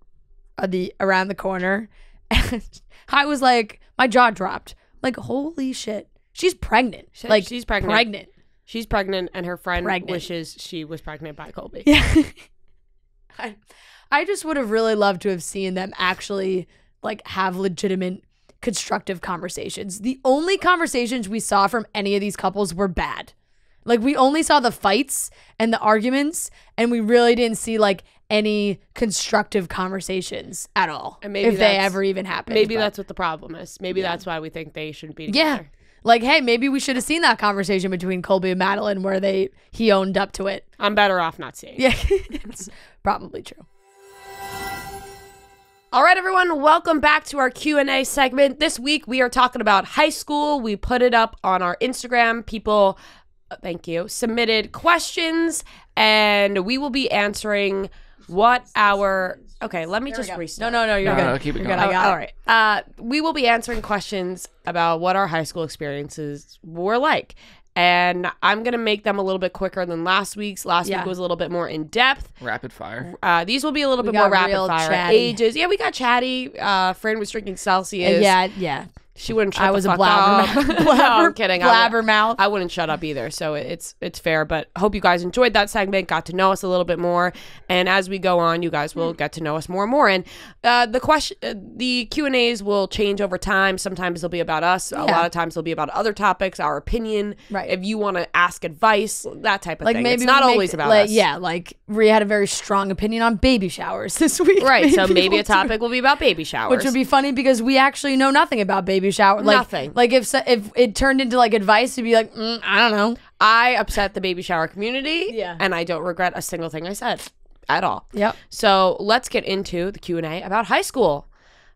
of around the corner, I was like, my jaw dropped. Like, holy shit. She's pregnant. Like, she's pregnant. She's pregnant, and her friend wishes she was pregnant by Colby. Yeah. I just would have really loved to have seen them actually like have legitimate constructive conversations. The only conversations we saw from any of these couples were bad. Like we only saw the fights and the arguments, and we really didn't see like any constructive conversations at all. And maybe if they ever even happened. Maybe but- that's what the problem is. Maybe that's why we think they shouldn't be yeah. together. Like, hey, maybe we should have seen that conversation between Colby and Madeline where he owned up to it. I'm better off not seeing it. Yeah, it's probably true. All right, everyone, welcome back to our Q&A segment. This week, we are talking about high school. We put it up on our Instagram. People, thank you, submitted questions, and we will be answering what our... Okay, let me just restart. No, you're good. No, keep it You're going. good. I got All it. right. We will be answering questions about what our high school experiences were like. And I'm going to make them a little bit quicker than last week's. Last week was a little bit more in depth. Rapid fire. These will be a little bit got more rapid real fire. chatty. Ages. Yeah, we got chatty. Fran was drinking Celsius. Yeah. She wouldn't shut I the was a fuck up. No, I'm kidding. Blabbermouth. I wouldn't shut up either. So it's fair. But hope you guys enjoyed that segment, got to know us a little bit more. And as we go on, you guys will get to know us more and more. And the Q&As will change over time. Sometimes they'll be about us. A lot of times they'll be about other topics, our opinion. Right. If you want to ask advice, that type of Like thing. maybe It's not we make always about like, us. Yeah, like Rhea had a very strong opinion on baby showers this week. Right. So maybe we'll a topic will be about baby showers. which would be funny because we actually know nothing about baby shower. Like, Nothing. Like if it turned into like advice, to be like, I don't know. I upset the baby shower community. Yeah. And I don't regret a single thing I said at all. Yep. So let's get into the Q&A about high school.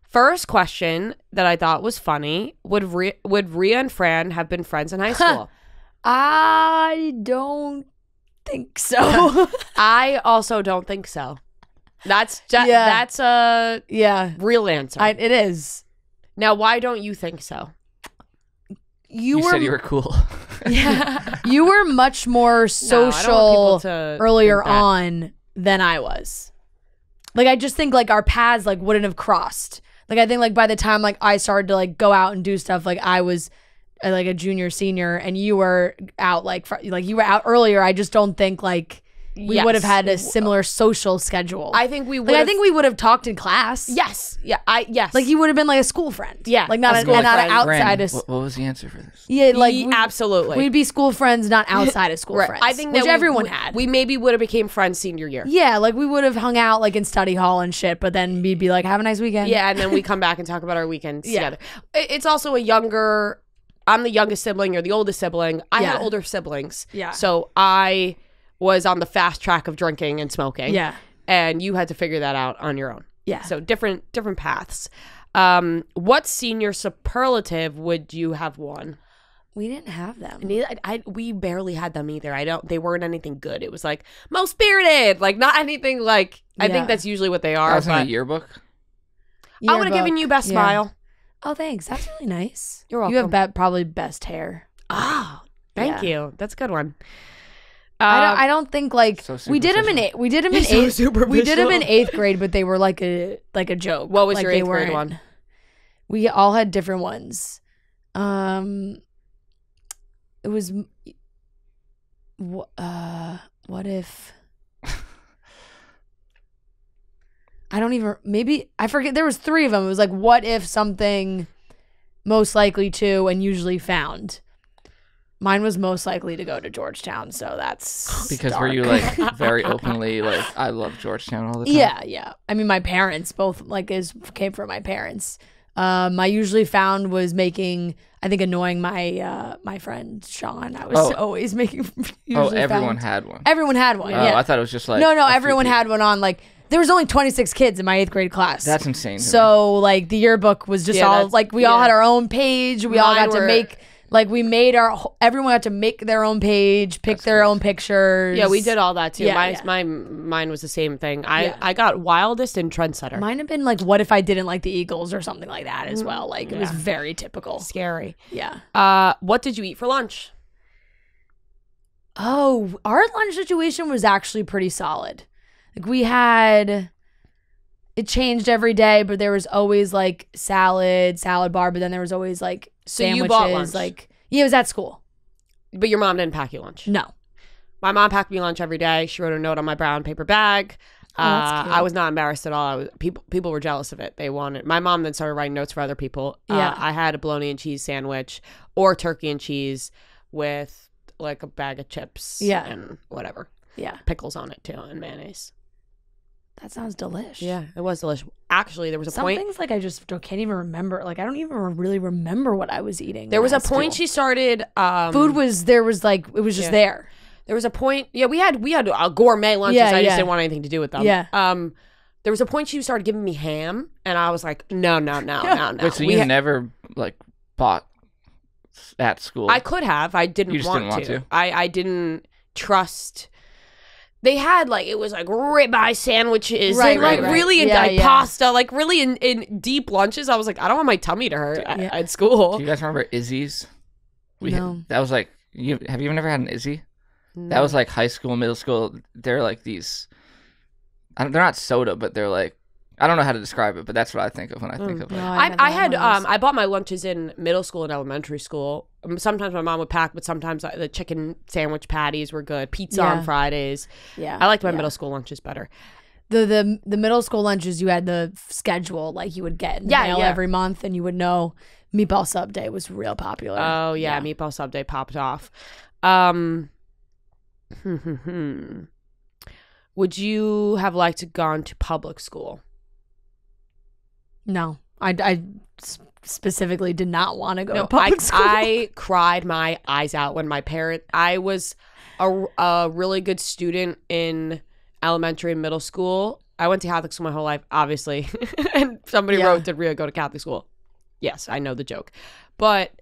First question that I thought was funny: Would Rhea and Fran have been friends in high school? I don't think so. I also don't think so. That's Yeah. a Yeah, real answer. it is. Now, why don't you think so? You said you were cool. Yeah, you were much more No, I don't want social people to earlier think that. on than I was. Like I just think like our paths like wouldn't have crossed. Like I think like by the time like I started to like go out and do stuff, like I was like a junior, senior, and you were out like you were out earlier. I just don't think like we would have had a similar social schedule. I think we would. like I think we would have talked in class. yes. Yeah. Yes. Like you would have been like a school friend. Yeah, like not a an school friend. outside of. What was the answer for this? Yeah, like absolutely. we'd be school friends, not outside of school Right. friends. I think which that everyone had. We maybe would have became friends senior year. Yeah, like we would have hung out like in study hall and shit, but then we'd be like, have a nice weekend. Yeah, and then we come back and talk about our weekends Yeah. together. It's also I'm the youngest sibling, you're the oldest sibling. I had Yeah. older siblings. Yeah. So I was on the fast track of drinking and smoking. Yeah. And you had to figure that out on your own. Yeah. So different paths. What senior superlative would you have won? We didn't have them. We barely had them either. They weren't anything good. It was like most spirited, like not anything like. I Yeah. think that's usually what they I are. was in But a yearbook. I would have given you best smile. Oh, thanks. That's really nice. You're welcome. You have probably best hair. Oh, thank you. That's a good one. I don't think like we did them in eighth we did them in eighth grade, but they were like a joke. What was like your eighth grade one? We all had different ones. It was what if I don't even maybe I forget, there was 3 of them. It was like what if something most likely to and usually found. Mine was most likely to go to Georgetown, so that's because dark. were you like very openly like I love Georgetown all the time? Yeah. I mean, my parents both came from my parents. I usually found was making, I think, annoying my friend Sean. I was always making. Everyone had one. Everyone had one. Yeah. I thought it was just like no. Everyone had one on like. There was only 26 kids in my 8th grade class. That's insane. So like the yearbook was just all like we all had our own page. We all got to make. Like we made everyone got to make their own page, pick their own pictures. Yeah, we did all that too. Yeah, Mine was the same thing. I got wildest and trendsetter. Mine have been like, what if I didn't like the Eagles or something like that as well. Like it was very typical. Scary. Yeah. What did you eat for lunch? Oh, our lunch situation was actually pretty solid. Like we had, it changed every day, but there was always like salad bar, but then there was always like sandwiches. You bought lunch? Like, yeah, it was at school. But your mom didn't pack you lunch? No. My mom packed me lunch every day. She wrote a note on my brown paper bag. That's cute. I was not embarrassed at all. People were jealous of it. They wanted. My mom then started writing notes for other people. Yeah. I had a bologna and cheese sandwich or turkey and cheese with like a bag of chips. Yeah. And whatever. Yeah. Pickles on it too and mayonnaise. That sounds delish. Yeah, it was delicious. Actually, there was a Some point. things like I just can't even remember. Like I don't even really remember what I was eating. There was a point she started. Food was there was like it was just there. There was a point. Yeah, we had gourmet lunches. I just didn't want anything to do with them. Yeah. There was a point she started giving me ham, and I was like, no. Wait, so you never like bought at school? I could have. I didn't. You just didn't want to. I didn't trust. They had like it was like ribeye sandwiches and like really in pasta, like really in deep lunches. I was like, I don't want my tummy to hurt at school. Do you guys remember Izzy's? No. That was like have you ever had an Izzy? No. That was like high school, middle school. They're like these. They're not soda, but they're like. I don't know how to describe it, but that's what I think of when I think of it. No, I bought my lunches in middle school and elementary school. Sometimes my mom would pack, but sometimes the chicken sandwich patties were good. Pizza on Fridays. Yeah, I liked my middle school lunches better. The middle school lunches, you had the schedule, like you would get in the mail every month, and you would know meatball sub day was real popular. Oh yeah, meatball sub day popped off. Would you have liked to gone to public school? No, I specifically did not want to go to public school. I cried my eyes out when I was a really good student in elementary and middle school. I went to Catholic school my whole life, obviously. And somebody wrote, did Rhea go to Catholic school? Yes, I know the joke. But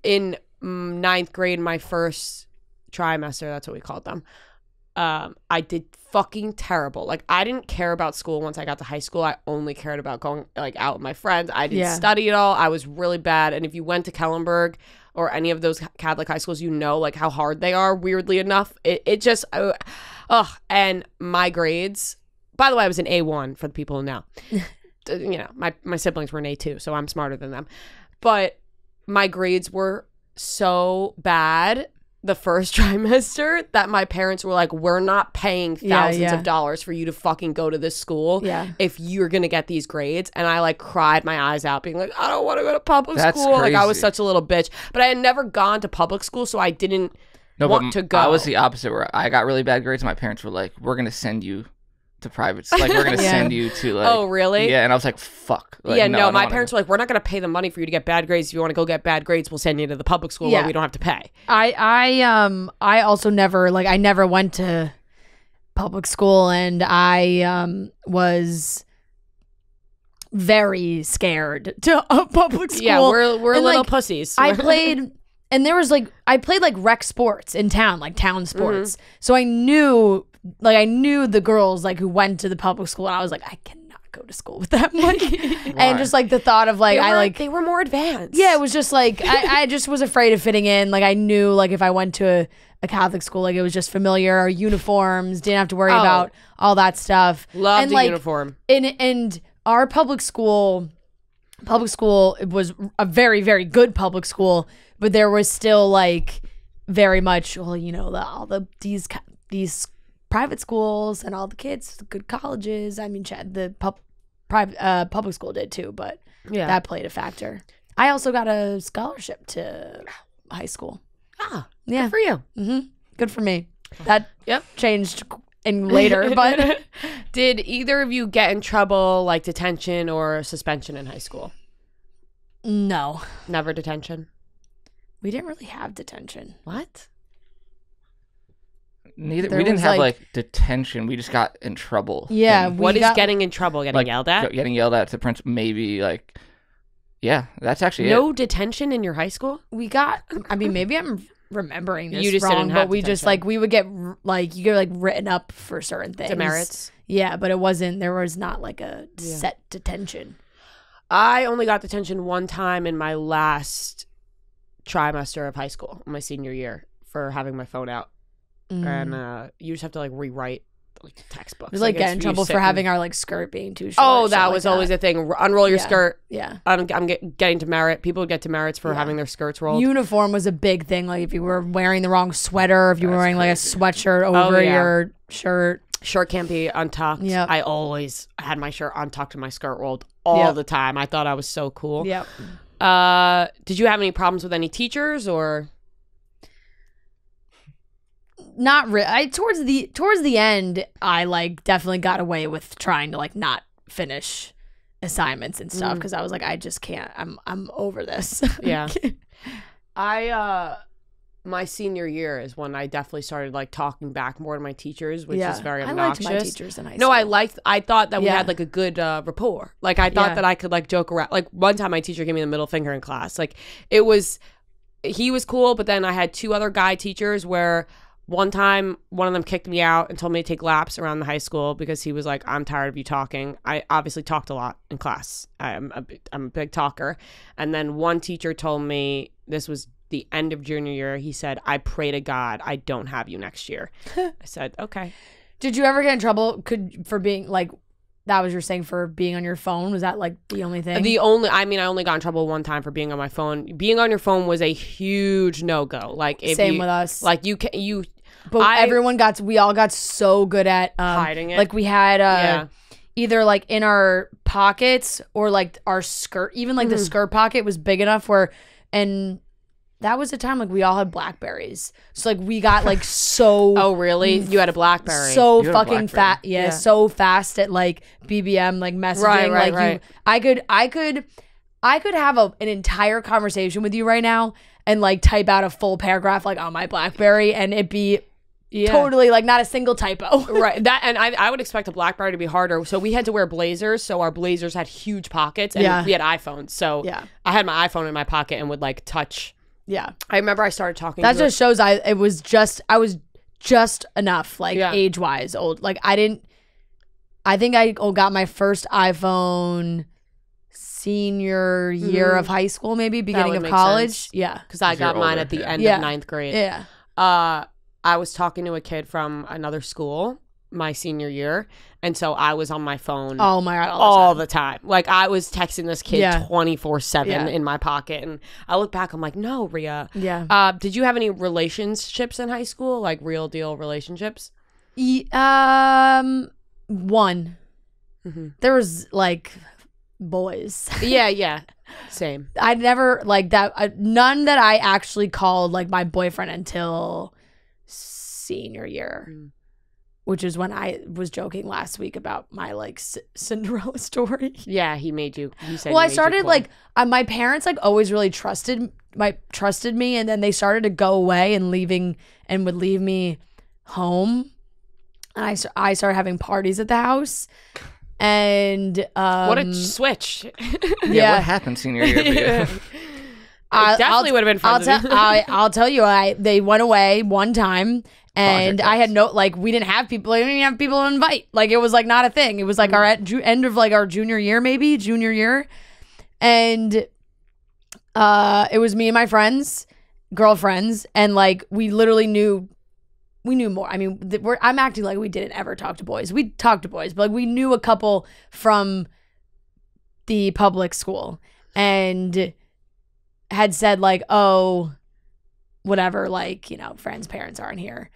in 9th grade, my first trimester, that's what we called them, I did fucking terrible. Like I didn't care about school once I got to high school. I only cared about going like out with my friends. I didn't study at all. I was really bad. And if you went to Kellenberg or any of those Catholic high schools, you know like how hard they are. Weirdly enough, it just and my grades. By the way, I was an A1 for the people who know. You know, my siblings were an A2, so I'm smarter than them. But my grades were so bad the first trimester that my parents were like, we're not paying thousands of dollars for you to fucking go to this school if you're gonna get these grades. And I like cried my eyes out being like, I don't want to go to public school. Crazy. Like I was such a little bitch, but I had never gone to public school, so I didn't want to go. I was the opposite where I got really bad grades. My parents were like, we're gonna send you to private, like we're gonna send you to like. Oh really? Yeah, and I was like, fuck. Like, no, my parents were like, we're not gonna pay the money for you to get bad grades. If you want to go get bad grades, we'll send you to the public school where we don't have to pay. I also never I never went to public school, and I was very scared to public school. Yeah, we're and, little like, pussies. I played. And there was I played rec sports in town, like town sports. So I knew the girls who went to the public school, and I was like, I cannot go to school with that money. And just like the thought of like they were more advanced. Yeah, it was just like I just was afraid of fitting in. Like I knew like if I went to a Catholic school, like it was just familiar, our uniforms, didn't have to worry about all that stuff. Loved the uniform. And our public school, it was a very, very good public school, but there was still like very much, well, you know, these private schools and all the kids, the good colleges. I mean, the public school did too, but that played a factor. I also got a scholarship to high school. Yeah, good for you. Mm-hmm. Good for me. That changed in later, but did either of you get in trouble, like detention or suspension in high school? No, never detention. We didn't really have detention. What? Neither. We didn't have like detention. We just got in trouble. Yeah. What is getting in trouble? Getting like, yelled at? Getting yelled at to principal. Maybe like. Yeah, that's actually no detention in your high school. We got. I mean, maybe I'm remembering this you just wrong, didn't have but we detention. just like we would get like you get like written up for certain things. Demerits. Yeah, but it wasn't. There was not like a set detention. I only got detention one time in my last trimester of high school, my senior year, for having my phone out. And you just have to like rewrite like textbooks. We like get in trouble for having our like skirt being too short. Oh, that was always a thing. Unroll your skirt. Yeah. I'm getting demerit. People would get demerits for having their skirts rolled. Uniform was a big thing. Like if you were wearing the wrong sweater, if you were wearing like a sweatshirt over your shirt. Shirt can't be untucked. Yeah. I always had my shirt untucked and my skirt rolled all the time. I thought I was so cool. Yep. Did you have any problems with any teachers or? Not really. Towards the end, I like definitely got away with trying to like not finish assignments and stuff because I was like, I just can't. I'm over this. Yeah. My senior year is when I definitely started like talking back more to my teachers, which is very obnoxious. I liked my teachers in high school. No, I thought that we had like a good rapport. Like I thought that I could like joke around. Like one time my teacher gave me the middle finger in class. Like he was cool, but then I had two other guy teachers where one time one of them kicked me out and told me to take laps around the high school because he was like, I'm tired of you talking. I obviously talked a lot in class. I'm a big talker. And then one teacher told me, this was the end of junior year, he said, I pray to God I don't have you next year. I said, okay. Did you ever get in trouble for being like, that was your saying, for being on your phone? Was that like the only thing? I only got in trouble one time for being on my phone. Being on your phone was a huge no-go. Like same with us. Like we all got so good at hiding it. Like we had either like in our pockets or like our skirt, even like the skirt pocket was big enough and that was the time like we all had Blackberries. So like we got like so Oh really? You had a Blackberry. So fucking fast. Yeah, so fast at like BBM like messaging. Right. I could have an entire conversation with you right now and like type out a full paragraph like on my Blackberry and it'd be totally like not a single typo. Right. That and I would expect a Blackberry to be harder. So we had to wear blazers. So our blazers had huge pockets and we had iPhones. So I had my iPhone in my pocket and would like touch. Yeah. I remember I started talking that just shows I was just enough like age wise old. Like I think I got my first iPhone senior year of high school, maybe beginning of college. Sense. Yeah. Because I got mine at the end of ninth grade. Yeah. I was talking to a kid from another school my senior year, and so I was on my phone oh my God, all the time. Like I was texting this kid 24/7 in my pocket, and I look back, I'm like, no, Rhea. Yeah. Did you have any relationships in high school, like real deal relationships? One. There was like boys. Yeah. Same. I never like that. None that I actually called like my boyfriend until senior year. Which is when I was joking last week about my like Cinderella story. Yeah, he made you. You said. Well, I started like my parents like always really trusted me, and then they started to go away and would leave me home, and I started having parties at the house, and what a switch. Yeah, what happened senior year for you? I definitely would have been friends with you. I'll tell you, they went away one time. And I had no, like, we didn't have people. I didn't even have people to invite. Like, it was like not a thing. It was like our end of like our junior year, and it was me and my girlfriends, and like we literally knew more. I mean, I'm acting like we didn't ever talk to boys. We talked to boys, but like we knew a couple from the public school and had said like, oh, whatever, like, you know, friends' parents aren't here.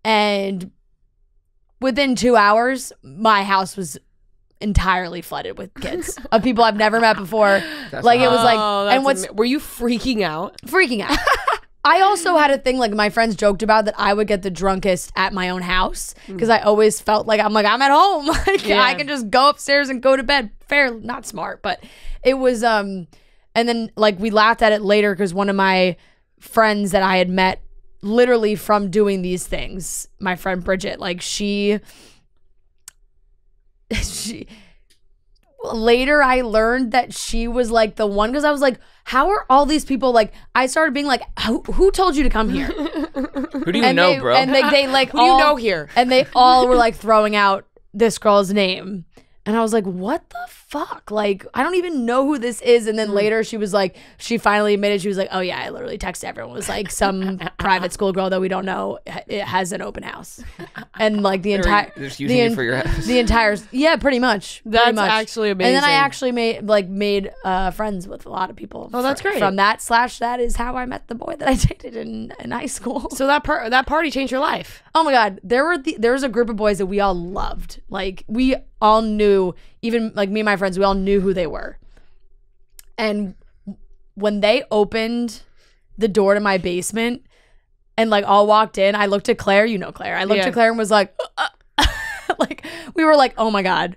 And within 2 hours, my house was entirely flooded with kids of people I've never met before. Like, it was like, and were you freaking out? Freaking out. I also had a thing, like, my friends joked about that I would get the drunkest at my own house because I always felt like I'm at home. Like, I can just go upstairs and go to bed. Fair, not smart, but it was, and then, like, we laughed at it later because one of my friends that I had met literally from doing these things, my friend Bridget, like, she later I learned that she was like the one, because I was like, how are all these people, like, I started being like, who told you to come here? Who do you know, bro? And they like, who do you know here? And they all were like throwing out this girl's name. And I was like, what the fuck? Like, I don't even know who this is. And then later she was like, she finally admitted, she was like, oh yeah, I literally texted everyone. It was like some private school girl that we don't know. It has an open house. And like the entire, just using it for your house. The entire, yeah, pretty much. That's actually amazing. And then I actually made friends with a lot of people. Oh, that's great. From that is how I met the boy that I dated in high school. So that party changed your life. Oh my God. There was a group of boys that we all loved. Like, we all knew, even like me and my friends, we all knew who they were. And when they opened the door to my basement and like all walked in, I looked at Claire, Claire. I looked at Claire and was like, like, we were like, oh my God,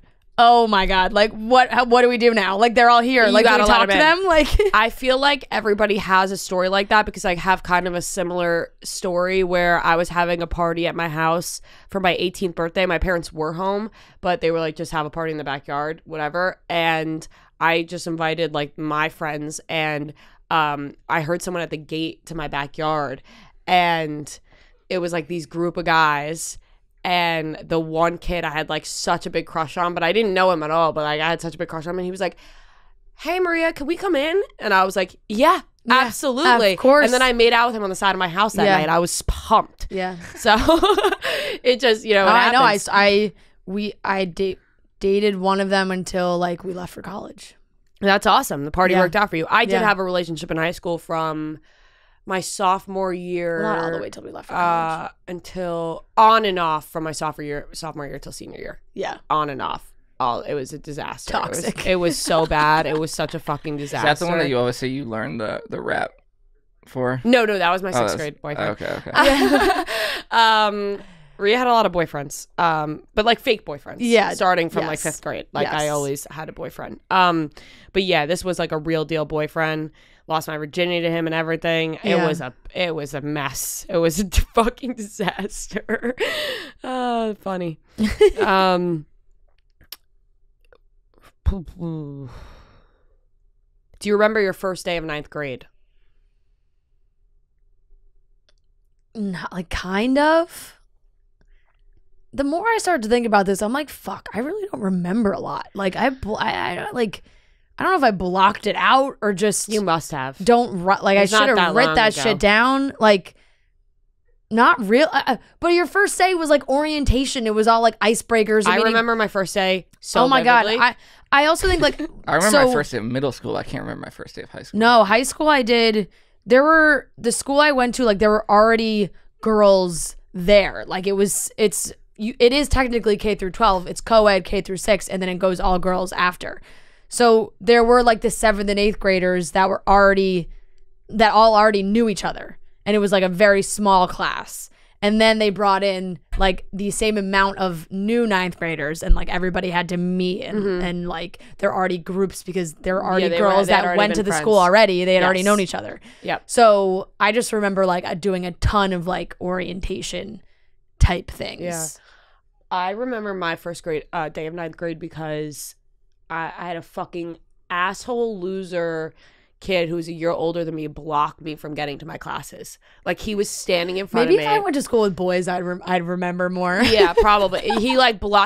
like, what do we do now? Like, they're all here. Like, do we talk to them? Like, I feel like everybody has a story like that because I have kind of a similar story where I was having a party at my house for my 18th birthday. My parents were home, but they were like, just have a party in the backyard, whatever. And I just invited like my friends, and I heard someone at the gate to my backyard, and it was like these group of guys. And the one kid I had like such a big crush on, but I didn't know him at all. But like, I had such a big crush on him, and he was like, "Hey Maria, can we come in?" And I was like, "Yeah, absolutely, of course." And then I made out with him on the side of my house that night. I was pumped. Yeah. So it just, you know. I know. I dated one of them until like we left for college. That's awesome. The party worked out for you. I did have a relationship in high school from my sophomore year, not all the way till we left for college, until on and off from my sophomore year till senior year. Yeah, on and off. It was a disaster. Toxic. It was so bad. It was such a fucking disaster. Is that the one that you always say you learned the rap for? No, that was my sixth grade boyfriend. Okay. Rhea had a lot of boyfriends, but like fake boyfriends. Yeah, starting from like fifth grade. Like I always had a boyfriend. But yeah, this was like a real deal boyfriend. Lost my virginity to him and everything. Yeah. It was a mess. It was a fucking disaster. Funny. Do you remember your first day of ninth grade? Not like, kind of. The more I start to think about this, I'm like, fuck, I really don't remember a lot. Like, I don't know if I blocked it out or just... You must have. I should have written that shit down. Like, not real. But your first day was like orientation. It was all like icebreakers. I remember my first day so my vividly. God. I also think like... I remember my first day of middle school. I can't remember my first day of high school. No, high school I did... The school I went to, like, there were already girls there. Like, it is technically K through 12. It's co-ed K through 6, and then it goes all girls after. So there were like the 7th and 8th graders that all already knew each other. And it was like a very small class. And then they brought in like the same amount of new 9th graders, and like everybody had to meet and like they're already groups because there are already girls that went to the school already. They had already known each other. Yep. So I just remember like doing a ton of like orientation type things. Yeah. I remember my first day of 9th grade because I had a fucking asshole loser kid who's a year older than me blocked me from getting to my classes. Like, he was standing in front of me. Maybe if I went to school with boys, I'd remember more. Yeah, probably. He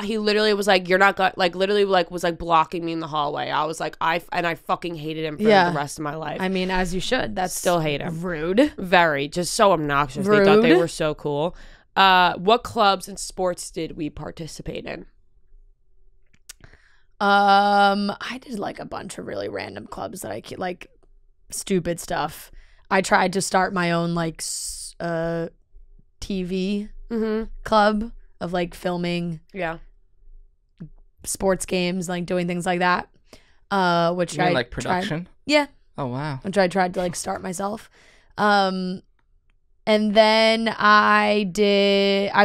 he literally was like, you're not literally was like blocking me in the hallway. I was like, I fucking hated him for the rest of my life. I mean, as you should. That's still hate him. Rude. Very, just so obnoxious. Rude. They thought they were so cool. What clubs and sports did we participate in? I did like a bunch of really random clubs that I like, stupid stuff. I tried to start my own like TV club of like filming sports games, like doing things like that. Which you mean I like production? Tried, yeah. Oh wow. Which I tried to like start myself. And then I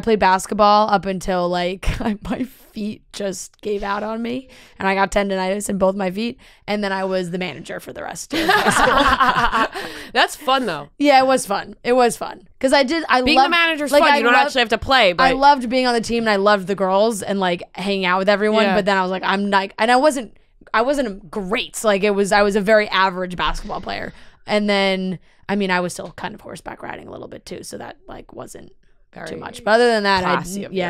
played basketball up until like my feet just gave out on me and I got tendonitis in both my feet. And then I was the manager for the rest of high school. That's fun though. Yeah, it was fun. It was fun. Because being the manager's fun. You don't actually have to play. But I loved being on the team and I loved the girls and like hanging out with everyone. Yeah. But then I was like, I'm not, and I wasn't great. Like I was a very average basketball player. And then, I mean, I was still kind of horseback riding a little bit too, so that like wasn't very too much. But other than that, no to be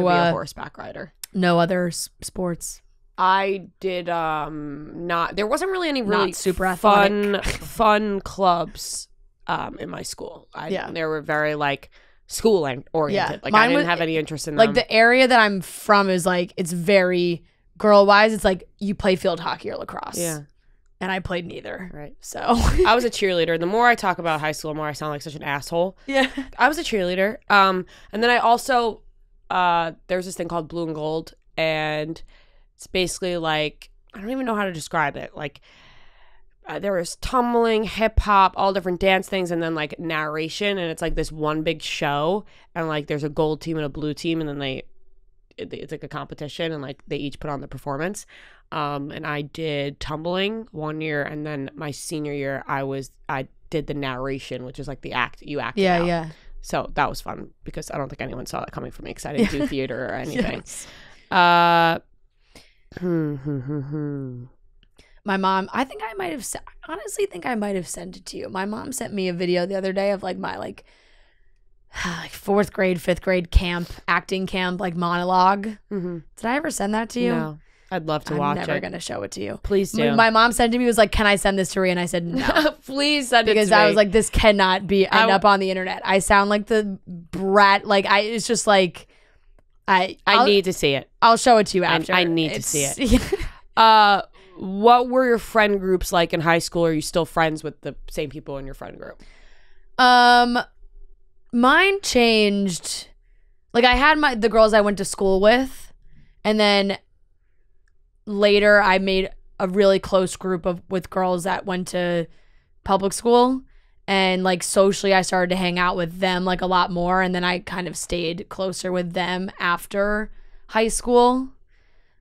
a horseback rider. No other sports. I did not. There wasn't really any really super fun clubs in my school. They were very like school oriented. Yeah. Like I didn't have any interest in them. Like the area that I'm from is like it's very girl wise. It's like you play field hockey or lacrosse. Yeah. And I played neither. Right. So I was a cheerleader. The more I talk about high school, the more I sound like such an asshole. Yeah. I was a cheerleader. And then I also, there's this thing called Blue and Gold. And it's basically like, I don't even know how to describe it. Like, there was tumbling, hip hop, all different dance things, and then like narration. And it's like this one big show. And like there's a gold team and a blue team. And then it's like a competition. And like they each put on the performance. And I did tumbling one year, and then my senior year, I did the narration, which is like the act you act. Yeah, out. yeah. So that was fun because I don't think anyone saw that coming from me because I didn't do theater or anything. Yes. My mom, I think I might have. Honestly, think I might have sent it to you. My mom sent me a video the other day of like my like 4th grade, 5th grade acting camp, like monologue. Mm-hmm. Did I ever send that to you? No. I'd love to watch it. I'm never going to show it to you. Please do. My mom sent it to me, was like, can I send this to Rhea? And I said, no. Please send it to me. Because I was like, this cannot end up on the internet. I sound like the brat. Like, it's just like, I need to see it. I'll show it to you after. I need to see it. What were your friend groups like in high school? Are you still friends with the same people in your friend group? Mine changed. Like, I had the girls I went to school with, and then later I made a really close group with girls that went to public school, and like socially I started to hang out with them like a lot more, and then I kind of stayed closer with them after high school.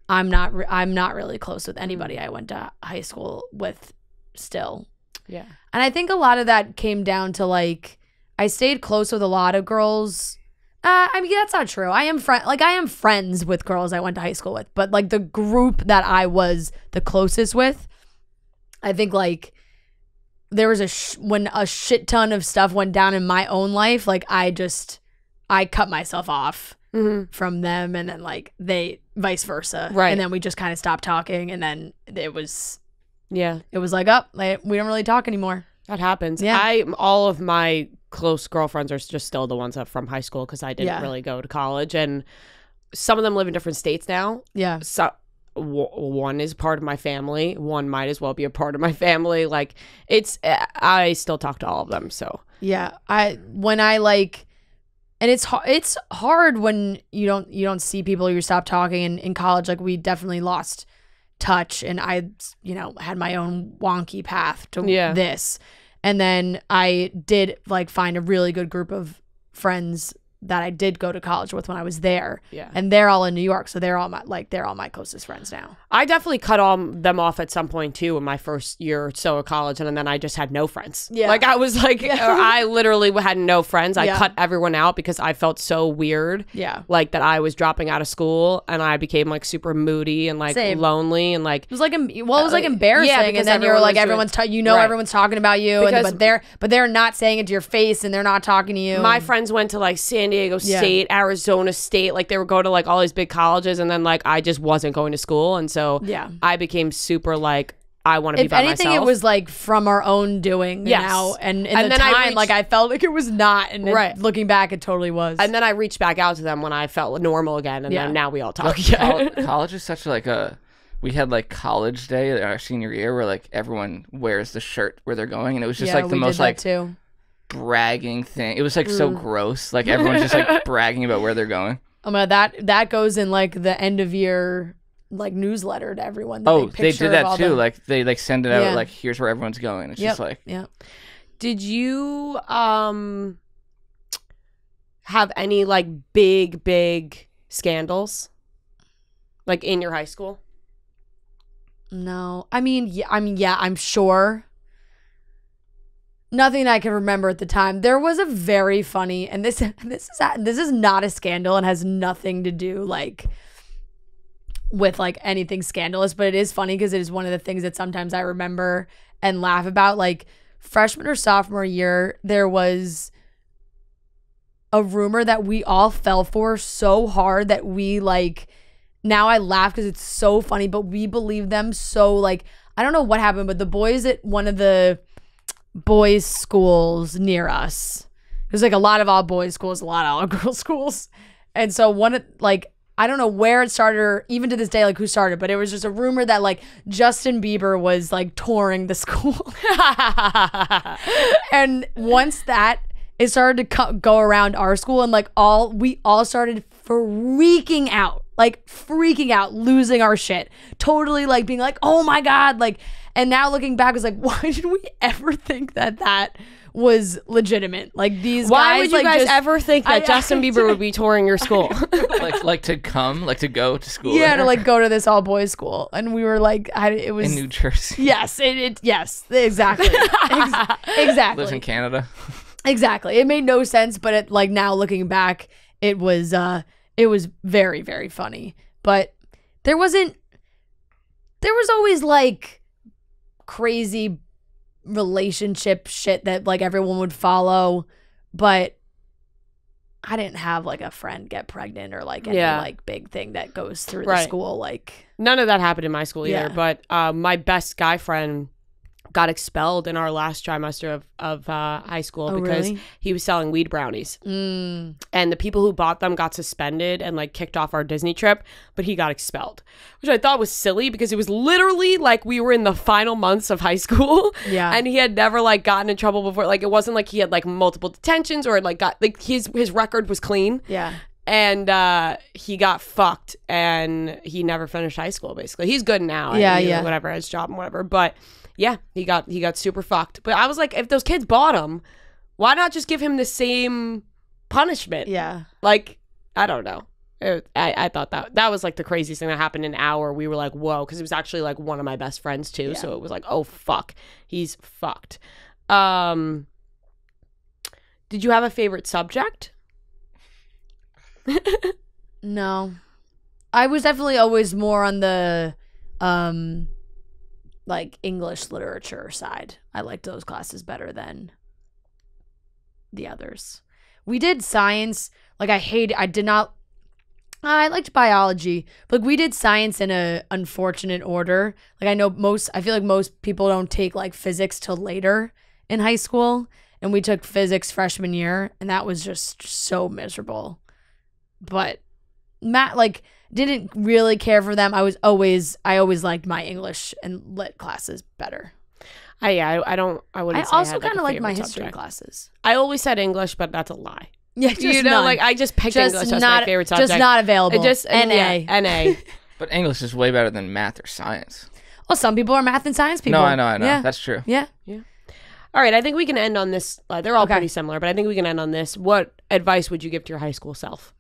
I'm not really close with anybody I went to high school with still. Yeah. And I think a lot of that came down to like I stayed close with a lot of girls. I mean, that's not true. I am friends with girls I went to high school with, but like the group that I was the closest with, I think like there was when a shit ton of stuff went down in my own life, like I cut myself off from them, and then like they vice versa, right? And then we just kind of stopped talking, and then it was like, we don't really talk anymore. That happens. Yeah. All of my close girlfriends are just still the ones from high school because I didn't really go to college, and some of them live in different states now. Yeah. So one is part of my family. One might as well be a part of my family. Like I still talk to all of them. So yeah, and it's hard when you don't see people, you stop talking. And in college, like we definitely lost touch, and I had my own wonky path to this. And then I did like find a really good group of friends that I did go to college with when I was there. Yeah. And they're all in New York, so they're all my closest friends now. I definitely cut all them off at some point too in my first year or so of college, and then I just had no friends. Yeah. Like I was like, I literally had no friends. I Yeah. cut everyone out because I felt so weird. Yeah. Like that I was dropping out of school, and I became like super moody and like Same. lonely and like. It was like embarrassing, yeah, and because then you're everyone like was everyone's doing- right. Everyone's talking about you, Because- but they're not saying it to your face, and they're not talking to you. My friends went to like San Diego Yeah. State, Arizona State, like they were going to like all these big colleges, and then like I just wasn't going to school, and so Yeah. I became super like I want to be If by anything, myself. it was like from our own doing. Yes. Now, and in And the then I time, reached- like I felt like it was not, and Right. looking back, it totally was. And then I reached back out to them when I felt normal again, and Yeah. then now we all talk again. College is such like a. We had like college day our senior year where like everyone wears the shirt where they're going, and it was just like the we most did that like too. bragging thing. It was like so gross. Like everyone's just like bragging about where they're going. Oh my, that goes in like the end of year like newsletter to everyone. The Oh, big they picture did of that all too. the- Like they like send it out Yeah. like here's where everyone's going. It's Yep. just like Yeah. Did you have any like big scandals like in your high school? No, I mean, yeah, I'm sure. Nothing I can remember at the time. There was a very funny, and this is not a scandal and has nothing to do like with like anything scandalous, but it is funny because it is one of the things that sometimes I remember and laugh about. Like freshman or sophomore year, there was a rumor that we all fell for so hard that we like. Now I laugh because it's so funny, but we believe them so like, I don't know what happened, but the boys at one of the boys' schools near us, there's like a lot of all boys schools, a lot of all girls schools. And so I don't know where it started or even to this day, like who started, but it was just a rumor that like Justin Bieber was like touring the school. And once that, it started to go around our school, and like we all started freaking out, losing our shit, totally like being like, oh my God. Like, and now looking back, it's like, why did we ever think that was legitimate? Like these Why guys, would you like, guys just, ever think that Justin Bieber would be touring your school? like to go to school. yeah, there to like go to this all boys school. And we were like, it was in New Jersey. yes, yes, exactly. Exactly. Lives in Canada. Exactly. It made no sense, but it like now looking back, it was very, very funny. But there was always like crazy relationship shit that like everyone would follow, but I didn't have like a friend get pregnant or like any like big thing that goes through the school. Like none of that happened in my school either. Yeah. But my best guy friend got expelled in our last trimester of high school because really? he was selling weed brownies. And the people who bought them got suspended and like kicked off our Disney trip, but he got expelled, which I thought was silly because it was literally like we were in the final months of high school. Yeah. And he had never like gotten in trouble before. Like it wasn't like he had like multiple detentions or like got like his record was clean. yeah. And he got fucked and he never finished high school basically. He's good now. Yeah, and, yeah. Whatever, his job and whatever. But yeah, he got super fucked. But I was like, if those kids bought him, why not just give him the same punishment? Yeah. Like, I don't know. I thought that was like the craziest thing that happened in an hour. We were like, whoa, because it was actually like one of my best friends too. Yeah. So it was like, oh fuck, he's fucked. Did you have a favorite subject? No. I was definitely always more on the like English literature side. I liked those classes better than the others. We did science. Like I liked biology. But like we did science in a unfortunate order. Like I feel like most people don't take like physics till later in high school. And we took physics freshman year, and that was just so miserable. But Matt like didn't really care for them. I always liked my English and lit classes better. I wouldn't. I say also had, kind of a like my favorite history subject. classes. I always said English, but that's a lie. Yeah, just You know, none. like I just picked just English as not, my favorite subject. Just not available. It just NA. yeah, NA. But English is way better than math or science. Well, some people are math and science people. No, I know. Yeah. That's true. Yeah. All right, I think we can end on this. They're all Okay. pretty similar, but I think we can end on this. What advice would you give to your high school self?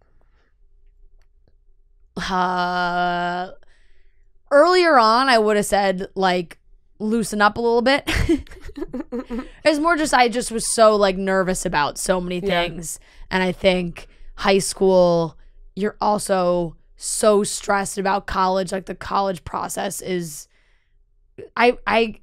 Earlier on, I would have said, like, loosen up a little bit. It's more just, I just was so, like, nervous about so many things. And I think high school, you're also so stressed about college. Like, the college process is, I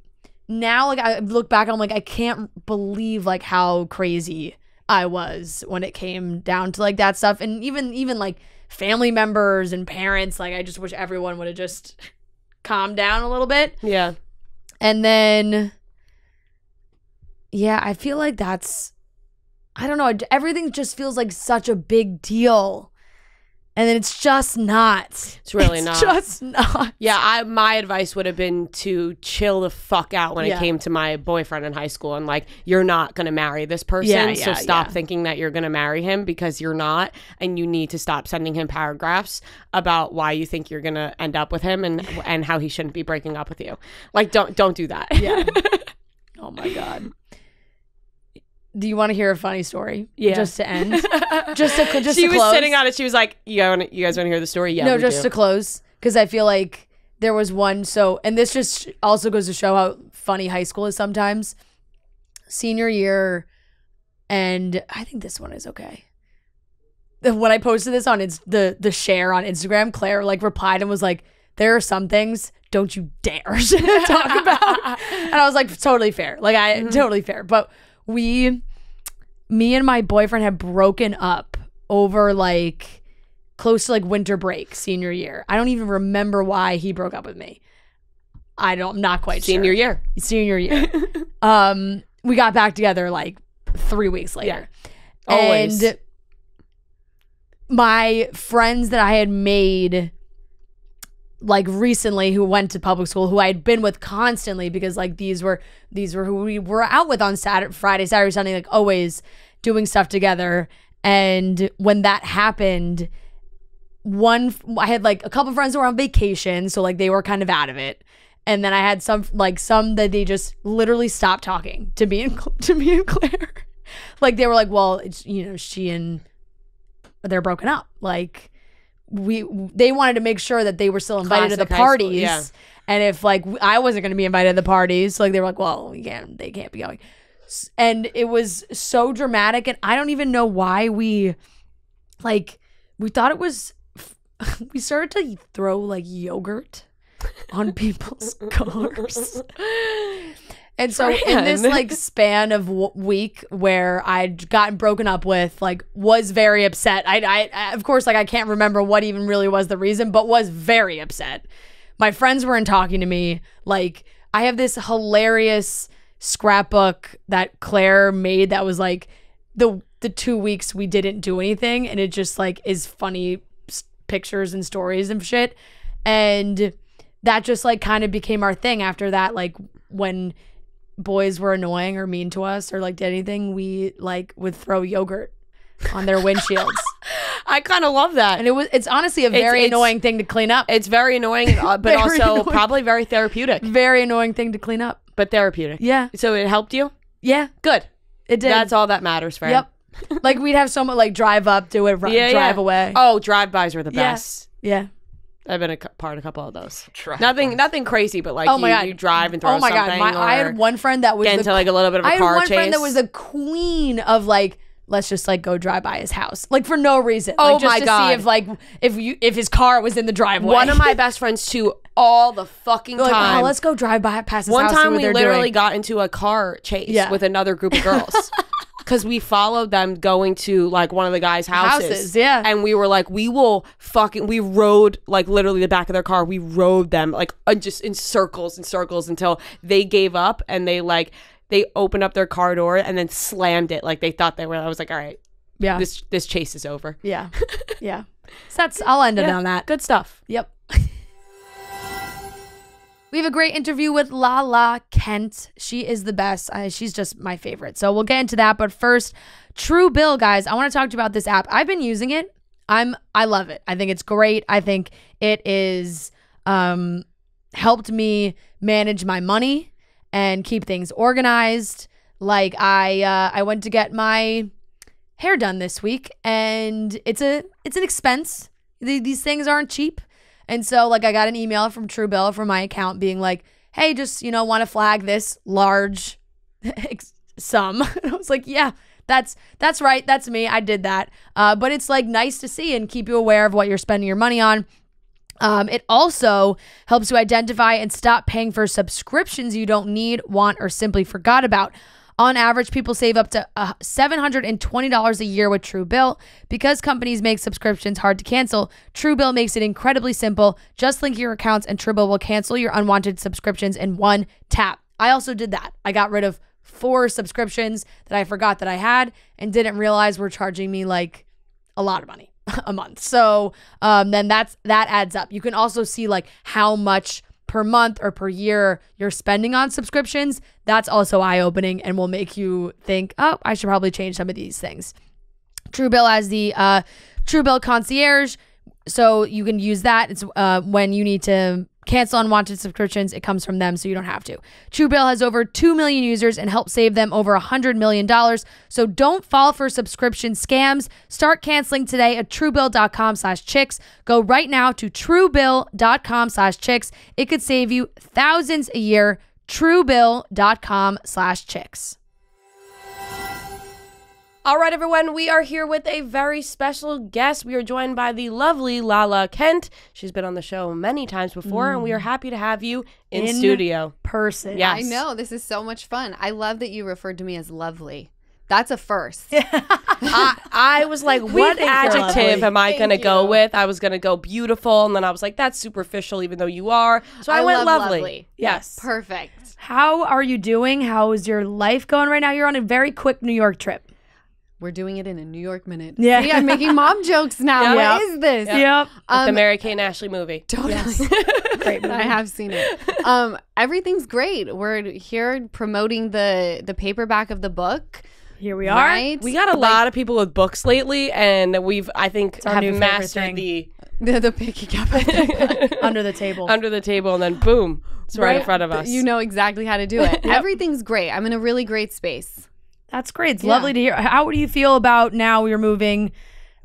now, like, I look back and I'm like, I can't believe, like, how crazy I was when it came down to, like, that stuff. And even like, family members and parents, like, I just wish everyone would have just calmed down a little bit. Yeah. And then, yeah, I feel like that's, I don't know, everything just feels like such a big deal. And then it's just not. It's really not. It's just not. Yeah, my advice would have been to chill the fuck out when it came to my boyfriend in high school. And like, you're not going to marry this person. So stop thinking that you're going to marry him, because you're not. And you need to stop sending him paragraphs about why you think you're going to end up with him and how he shouldn't be breaking up with you. Like, don't do that. Yeah. Oh my God. Do you want to hear a funny story? Yeah. Just to end? Just to close? She was sitting on it. She was like, you guys want to hear the story? Yeah, no, just to close. Because I feel like there was one. So, and this just also goes to show how funny high school is sometimes. Senior year, and I think this one is okay. When I posted this on the share on Instagram, Claire like replied and was like, there are some things don't you dare talk about. And I was like, totally fair. Like, totally fair. But me and my boyfriend had broken up over like close to like winter break senior year. I don't even remember why he broke up with me. I'm not quite sure. Senior year. We got back together like 3 weeks later. Yeah. Always. And my friends that I had made like recently, who went to public school, who I had been with constantly, because like these were who we were out with on Friday, Saturday, Sunday, like always doing stuff together. And when that happened, I had like a couple friends who were on vacation, so like they were kind of out of it. And then I had some that they just literally stopped talking to me and Claire. Like they were like, well, it's, she and they're broken up. Like they wanted to make sure that they were still invited to the parties. Yeah. And if like I wasn't going to be invited to the parties, like they were like, well, they can't be going. And it was so dramatic. And I don't even know why we thought it was, we started to throw like yogurt on people's cars. And so in this like span of week where I'd gotten broken up with, like was very upset. I of course, like I can't remember what even really was the reason, but was very upset. My friends weren't talking to me. Like I have this hilarious scrapbook that Claire made that was like the 2 weeks we didn't do anything, and it just like is funny pictures and stories and shit. And that just like kind of became our thing after that. Like when boys were annoying or mean to us or like did anything, we like would throw yogurt on their windshields. I kind of love that. And it's honestly a very annoying thing to clean up. It's very annoying, but also annoying. Probably very therapeutic. Very annoying thing to clean up, but therapeutic. Yeah. So it helped you? Yeah. Good. It did. That's all that matters, friend. Yep. Like we'd have someone like drive up, do it, drive away. Oh, drive-bys were the best. Yeah. I've been a part of a couple of those. Nothing crazy, but like you drive and throw something. Oh my God. I had one friend that was get into like a little bit of a car chase. I had one friend that was the queen of like, let's just like go drive by his house, like for no reason. Oh like, just my to God! See if like if his car was in the driveway. One of my best friends too, all the fucking time. Like, let's go drive by past his house. One time we literally got into a car chase with another group of girls. Because we followed them going to like one of the guys' houses. Yeah. And we were like, we rode like literally the back of their car. We rode them like just in circles and circles until they gave up, and they opened up their car door and then slammed it. Like they thought they were, I was like, all right, yeah, this chase is over. Yeah. Yeah. So I'll end it on that. Good stuff. Yep. We have a great interview with Lala Kent. She is the best. She's just my favorite. So we'll get into that. But first, True Bill, guys. I want to talk to you about this app. I've been using it. I love it. I think it's great. I think it is helped me manage my money and keep things organized. Like I went to get my hair done this week, and it's an expense. These things aren't cheap. And so like I got an email from Truebill from my account being like, hey, just, want to flag this large sum. And I was like, yeah, that's right. That's me. I did that. But it's like nice to see and keep you aware of what you're spending your money on. It also helps you identify and stop paying for subscriptions you don't need, want, or simply forgot about. On average, people save up to $720 a year with Truebill. Because companies make subscriptions hard to cancel, Truebill makes it incredibly simple. Just link your accounts and Truebill will cancel your unwanted subscriptions in one tap. I also did that. I got rid of 4 subscriptions that I forgot that I had and didn't realize were charging me like a lot of money a month. So then that adds up. You can also see like how much per month or per year you're spending on subscriptions. That's also eye-opening and will make you think, oh, I should probably change some of these things. Truebill has the Truebill Concierge, so you can use that. It's when you need to cancel unwanted subscriptions, it comes from them, so you don't have to. Truebill has over 2 million users and helped save them over $100 million. So don't fall for subscription scams. Start canceling today at Truebill.com/chicks. Go right now to Truebill.com/chicks. It could save you thousands a year. Truebill.com/chicks. All right, everyone, we are here with a very special guest. We are joined by the lovely Lala Kent. She's been on the show many times before, and we are happy to have you in studio. Person. Yes. I know. This is so much fun. I love that you referred to me as lovely. That's a first. I was like, what adjective am I going to go with? I was going to go beautiful, and then I was like, that's superficial, even though you are. So I went love lovely. Yes. Perfect. How are you doing? How is your life going right now? You're on a very quick New York trip. We're doing it in a New York minute. Yeah. See, I'm making mom jokes now. Yep. What is this? Yep. The Mary-Kate and Ashley movie. Totally. Yes. Great movie. I have seen it. Everything's great. We're here promoting the paperback of the book. Here we are. Right? We got a lot of people with books lately, and I think, our have new favorite mastered thing. The picking up Under the table. under the table, and then boom, it's right in front of us. You know exactly how to do it. Everything's great. I'm in a really great space. That's great. It's lovely to hear. How do you feel about now you're moving?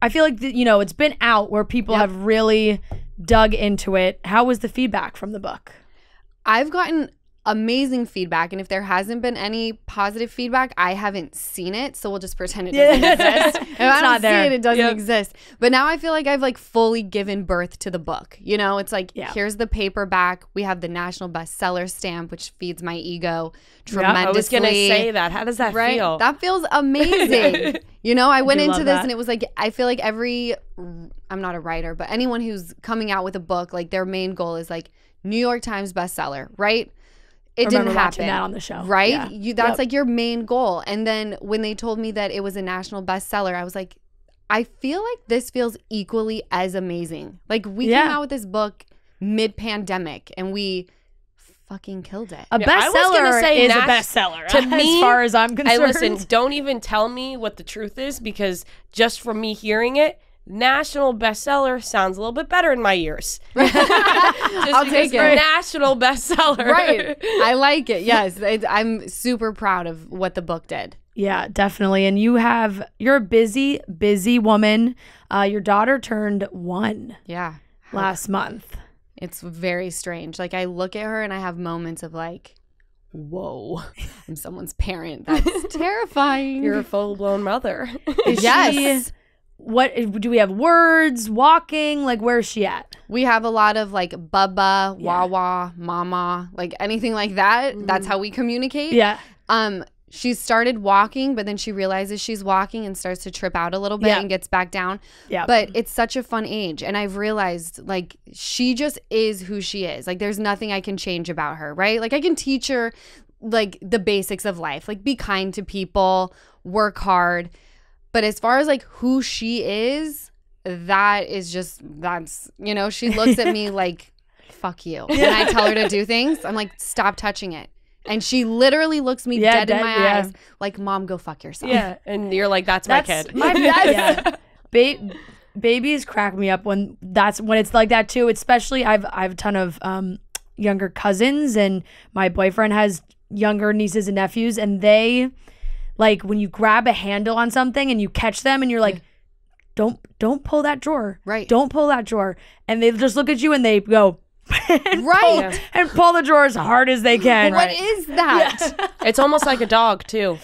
I feel like, it's been out where people have really dug into it. How was the feedback from the book? I've gotten amazing feedback, and if there hasn't been any positive feedback, I haven't seen it, so we'll just pretend it doesn't exist. If I don't not there. see it doesn't exist. But now I feel like I've fully given birth to the book. It's like, here's the paperback. We have the national bestseller stamp, which feeds my ego tremendously. I was gonna say that. How does that feel? That feels amazing. I went into this that. and it was like, I feel like I'm not a writer, but anyone who's coming out with a book, like their main goal is like New York Times bestseller, right? It didn't happen. Watching that on the show, right? Yeah. That's like your main goal. And then when they told me that it was a national bestseller, I was like, I feel like this feels equally as amazing. Like we came out with this book mid-pandemic, and we fucking killed it. A bestseller is a bestseller to me, as far as I'm concerned. Hey, listen, don't even tell me what the truth is, because just from me hearing it, national bestseller sounds a little bit better in my ears. I'll take it. National bestseller. Right. I like it. Yes. I'm super proud of what the book did. Yeah, definitely. And you're a busy woman. Your daughter turned 1 last month. It's very strange. Like I look at her and I have moments of like, whoa, I'm someone's parent. That's terrifying. You're a full-blown mother. Yes. What do we have? Words, walking? Like, where's she at? We have a lot of like bubba, wawa, mama, like anything like that. That's how we communicate. Yeah. She started walking, but then she realizes she's walking and starts to trip out a little bit and gets back down. Yeah. But it's such a fun age. And I've realized like she just is who she is. Like there's nothing I can change about her, right? Like I can teach her like the basics of life, like be kind to people, work hard. But as far as like who she is, that's, she looks at me like, fuck you. When I tell her to do things, I'm like, stop touching it. And she literally looks me dead in my eyes like, Mom, go fuck yourself. Yeah. And you're like, that's my kid. Babies crack me up when it's like that too. Especially I have a ton of younger cousins, and my boyfriend has younger nieces and nephews, and they like when you grab a handle on something and you catch them and you're like, don't pull that drawer. Right. Don't pull that drawer. And they just look at you and they go, and Right. and pull the drawer as hard as they can. What is that? Yeah. It's almost like a dog too.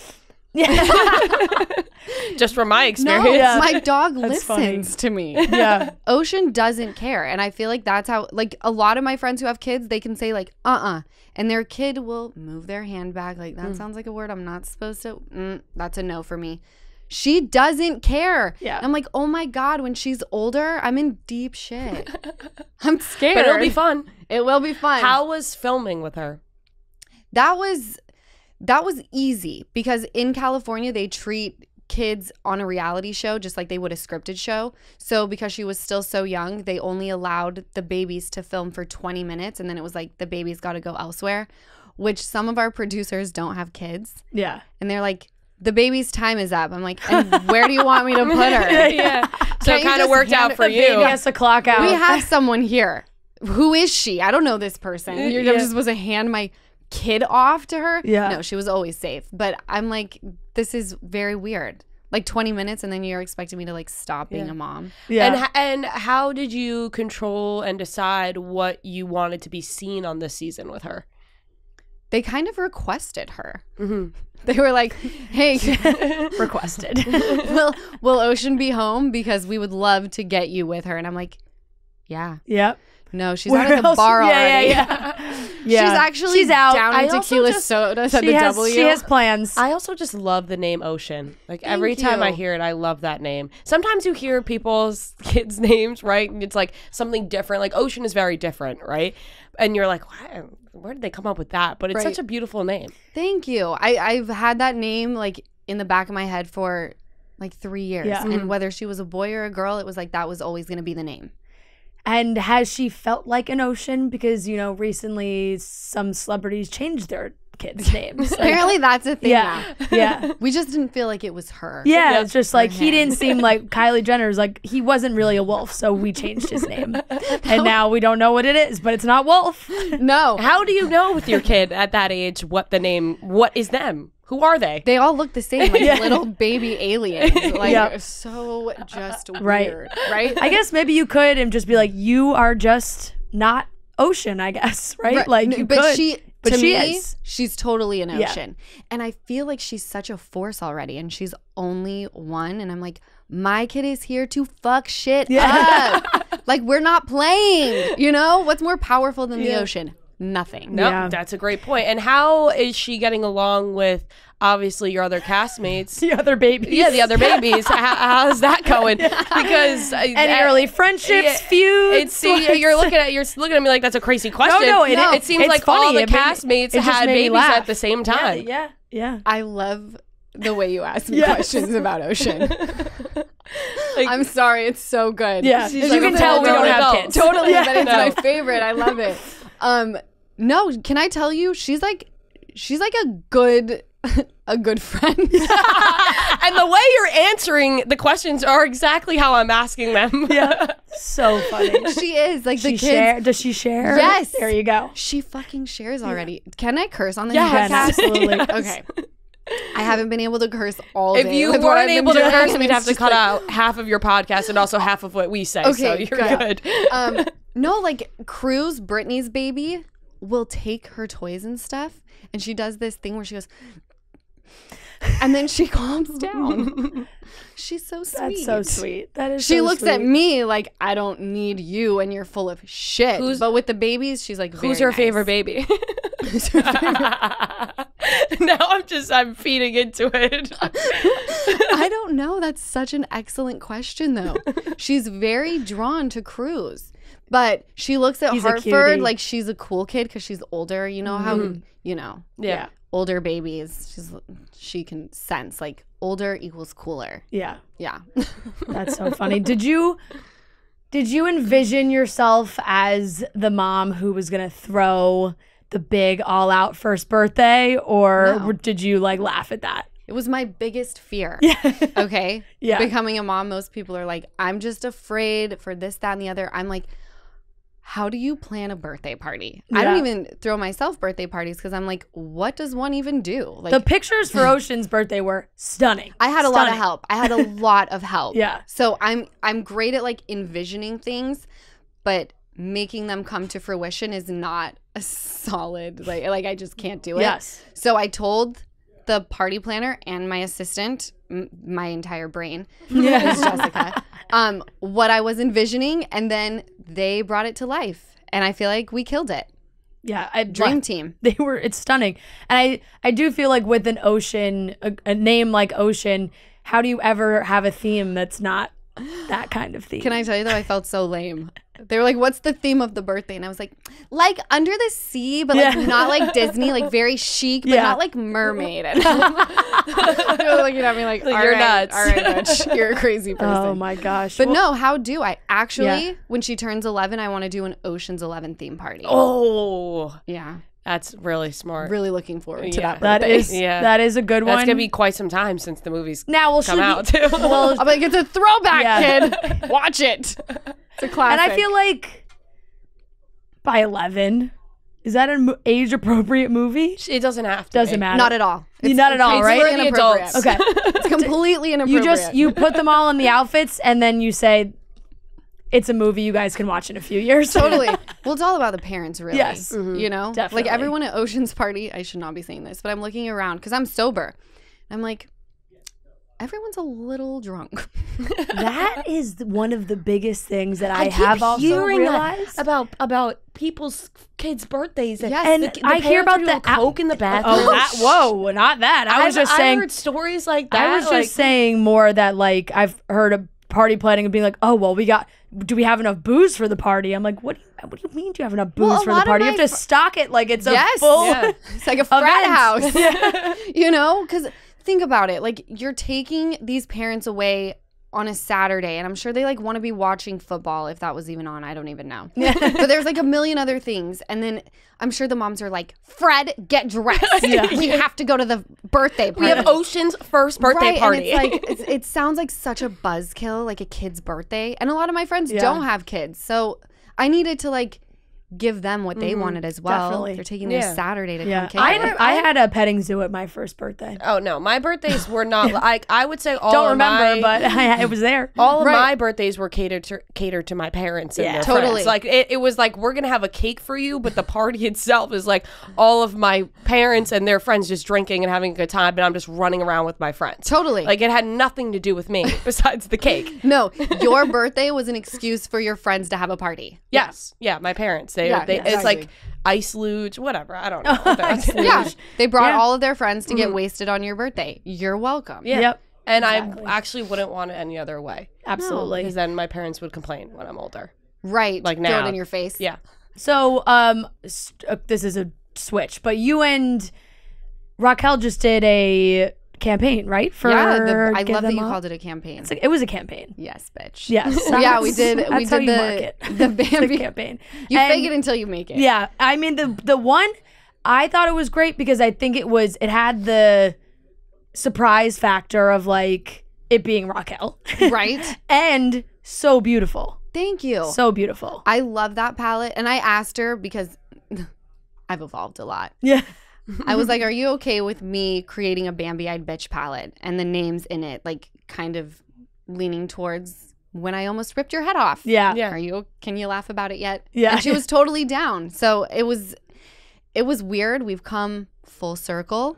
Just from my No, experience. my dog That's listens to me. Yeah. Ocean doesn't care. And I feel like that's how, like, a lot of my friends who have kids, they can say, like, and their kid will move their hand back. Like, that sounds like a word I'm not supposed to. That's a no for me. She doesn't care. Yeah. I'm like, oh my God, when she's older, I'm in deep shit. I'm scared. But it'll be fun. It will be fun. How was filming with her? That was easy because in California they treat kids on a reality show just like they would a scripted show. So because she was still so young, they only allowed the babies to film for 20 minutes and then it was like the baby's got to go elsewhere, which some of our producers don't have kids. Yeah. And they're like, the baby's time is up. I'm like, and where do you want me to put her? Yeah. So Can't it you kind of just worked hand out it for the you. Baby has to clock out. We have someone here. Who is she? I don't know this person. You're Yeah. just supposed to hand my kid off to her? Yeah. No, she was always safe. But I'm like, this is very weird. Like 20 minutes and then you're expecting me to like stop being a mom. Yeah. And how did you control and decide what you wanted to be seen on this season with her? They kind of requested her. Mm-hmm. They were like, hey, requested. will Ocean be home? Because we would love to get you with her. And I'm like, yeah. Yep. No, she's Where out at the else? bar already. Yeah. She's actually out. down I in also tequila just- sodas at She the has, W. she has plans. I also just love the name Ocean. Like every Thank time I you. hear it, I love that name. Sometimes you hear people's kids' names, right? And it's like something different. Like Ocean is very different, right? And you're like, where did they come up with that? But it's Right. such a beautiful name. Thank you. I've had that name like in the back of my head for like 3 years. Yeah. And whether she was a boy or a girl, it was like that was always going to be the name. And has she felt like an ocean? Because, recently some celebrities changed their kids' names. Like, Apparently that's a thing yeah. now. Yeah. We just didn't feel like it was her. Yeah, it's just like Or he him. didn't seem like Kylie Jenner's. Like he wasn't really a wolf, so we changed his name, and now we don't know what it is, but it's not wolf. No. How do you know with your kid at that age what is them? Who are they? They all look the same, like Yeah. little baby aliens. Like Yep. so just Right. weird. Right? I guess maybe you could and just be like, you are just not ocean. I guess, right? Like you but could. she but to she me, is. she's totally an Yeah. ocean. And I feel like she's such a force already and she's only one and I'm like, my kid is here to fuck shit Yeah. up. Like we're not playing. What's more powerful than the Yeah. ocean? Nothing. No, Yeah. that's a great point. And how is she getting along with obviously your other castmates? The other babies. Yeah, the other babies. How's that going? Because Any early friendships, feuds. you're looking at me like that's a crazy question. No, it seems it's like funny. all the It made me- castmates it just had made me babies laugh. at the same time. Yeah. I love the way you ask me Yes. questions about ocean. I'm sorry, it's so good. Yeah. She's As like you a can tell, we full-grown don't have adult. kids. Totally, Yeah. but it's No. my favorite. I love it. No, can I tell you? She's like a good friend. And the way you're answering the questions are exactly how I'm asking them. Yeah. So funny. She is like the She kids. share? Does she share? Yes. There you go. She fucking shares already. Can I curse on this Yes. podcast? Absolutely. Okay. I haven't been able to curse all If day. you with what weren't I've been able to doing, curse, and we'd it's have to just cut like- out half of your podcast and also half of what we say. So Okay, you're good. No, like Cruz, Brittany's baby, will take her toys and stuff, and she does this thing where she goes, and then she calms down. She's so sweet. That's so sweet. That is. She so looks sweet. at me like I don't need you, and you're full of shit. But with the babies, she's like, Who's very her nice. favorite baby? Now I'm feeding into it. I don't know. That's such an excellent question, though. She's very drawn to Cruz, but she looks at He's a Hartford cutie. like she's a cool kid because she's older. You know how Yeah. older babies. She can sense like older equals cooler. Yeah. Yeah. That's so funny. Did you envision yourself as the mom who was gonna throw the big all-out first birthday, or No. did you like laugh at that? It was my biggest fear. Yeah. Okay. Yeah. Becoming a mom, most people are like, I'm just afraid for this, that, and the other. I'm like, how do you plan a birthday party? I don't even throw myself birthday parties because I'm like, what does one even do? Like, the pictures for Ocean's birthday were stunning. I had a lot of help. Yeah. So I'm great at like envisioning things, but making them come to fruition is not a solid, like I just can't do it. Yes. So I told the party planner and my assistant, my entire brain, is Jessica, what I was envisioning, and then they brought it to life, and I feel like we killed it. Yeah, Dream team. It's stunning. And I do feel like with an Ocean, a name like Ocean, how do you ever have a theme that's not that kind of theme? Can I tell you though, I felt so lame. They were like, what's the theme of the birthday? And I was like under the sea, but like not like Disney, like very chic, but not like mermaid. And they were looking at me like you're nuts. All right, bitch, you're a crazy person. Oh my gosh. But no, how do I? Actually, when she turns 11, I want to do an Ocean's 11 theme party. Oh, yeah. That's really smart. Really looking forward to that That birthday. that is a good one. That's gonna be quite some time since the movie's now come out too. Well, I'm like, it's a throwback, kid. Watch it. It's a classic. and I feel like by 11, is that an age appropriate movie? It doesn't have to. Doesn't matter. not at all. Not at all, It's right? for the inappropriate. adults. Okay. It's completely inappropriate. You put them all in the outfits and then you say it's a movie you guys can watch in a few years. Totally. Well, it's all about the parents, really. Yes. You know? Definitely. Like everyone at Ocean's party, I should not be saying this, but I'm looking around because I'm sober. I'm like, everyone's a little drunk. That is one of the biggest things that I have also hearing realized. about people's kids' birthdays. Yes. And I hear about the coke in the bathroom. whoa, not that. I was just saying. I heard stories like that. I was just saying more that like I've heard of party planning and being like, oh well, do we have enough booze for the party? I'm like, what do you mean? Do you have enough booze Well, a for the lot of party? You my have to stock it like it's a Yes. full. Yeah. It's like a frat event. house. You know? Because think about it. Like, you're taking these parents away on a Saturday, and I'm sure they like want to be watching football if that was even on. I don't even know. But there's like a million other things. And then I'm sure the moms are like, Fred, get dressed. We have to go to the birthday party. we have Ocean's first birthday party. And it's like it sounds like such a buzzkill, like a kid's birthday. And a lot of my friends don't have kids. So I needed to like give them what they wanted as well. Definitely. They're taking their Saturday to come kick I it. had a petting zoo at my first birthday. Oh no, my birthdays were not like I would say all. Don't of remember, my, but it was there. all of my birthdays were catered to my parents and their totally. friends. Like it was like we're gonna have a cake for you, but the party itself is like all of my parents and their friends just drinking and having a good time, and I'm just running around with my friends. Totally. Like it had nothing to do with me besides the cake. No, your birthday was an excuse for your friends to have a party. Yes, yeah, my parents. They it's exactly. like ice luge, whatever. I don't know. Yeah. They brought all of their friends to get wasted on your birthday. You're welcome. Yeah. Yep. And I actually wouldn't want it any other way. Absolutely. Because then my parents would complain when I'm older. Right. Like Throw now. it in your face. Yeah. So, this is a switch, but you and Raquel just did a campaign, right? For I Give love that Them you Up? called it a campaign. It was a campaign. Yes, bitch. Yes. Yeah, we did. That's We how did you the market. the The Bambi campaign. You And- fake it until you make it. Yeah, I mean the one I thought it was great because I think it had the surprise factor of like it being Raquel, Right. and so beautiful, Thank you. so beautiful. I love that palette, and I asked her because I've evolved a lot. Yeah, I was like, "Are you okay with me creating a Bambi-eyed bitch palette and the names in it, like kind of leaning towards when I almost ripped your head off?" yeah, Yeah. Can you laugh about it yet? Yeah. And she was totally down. So it was weird. We've come full circle.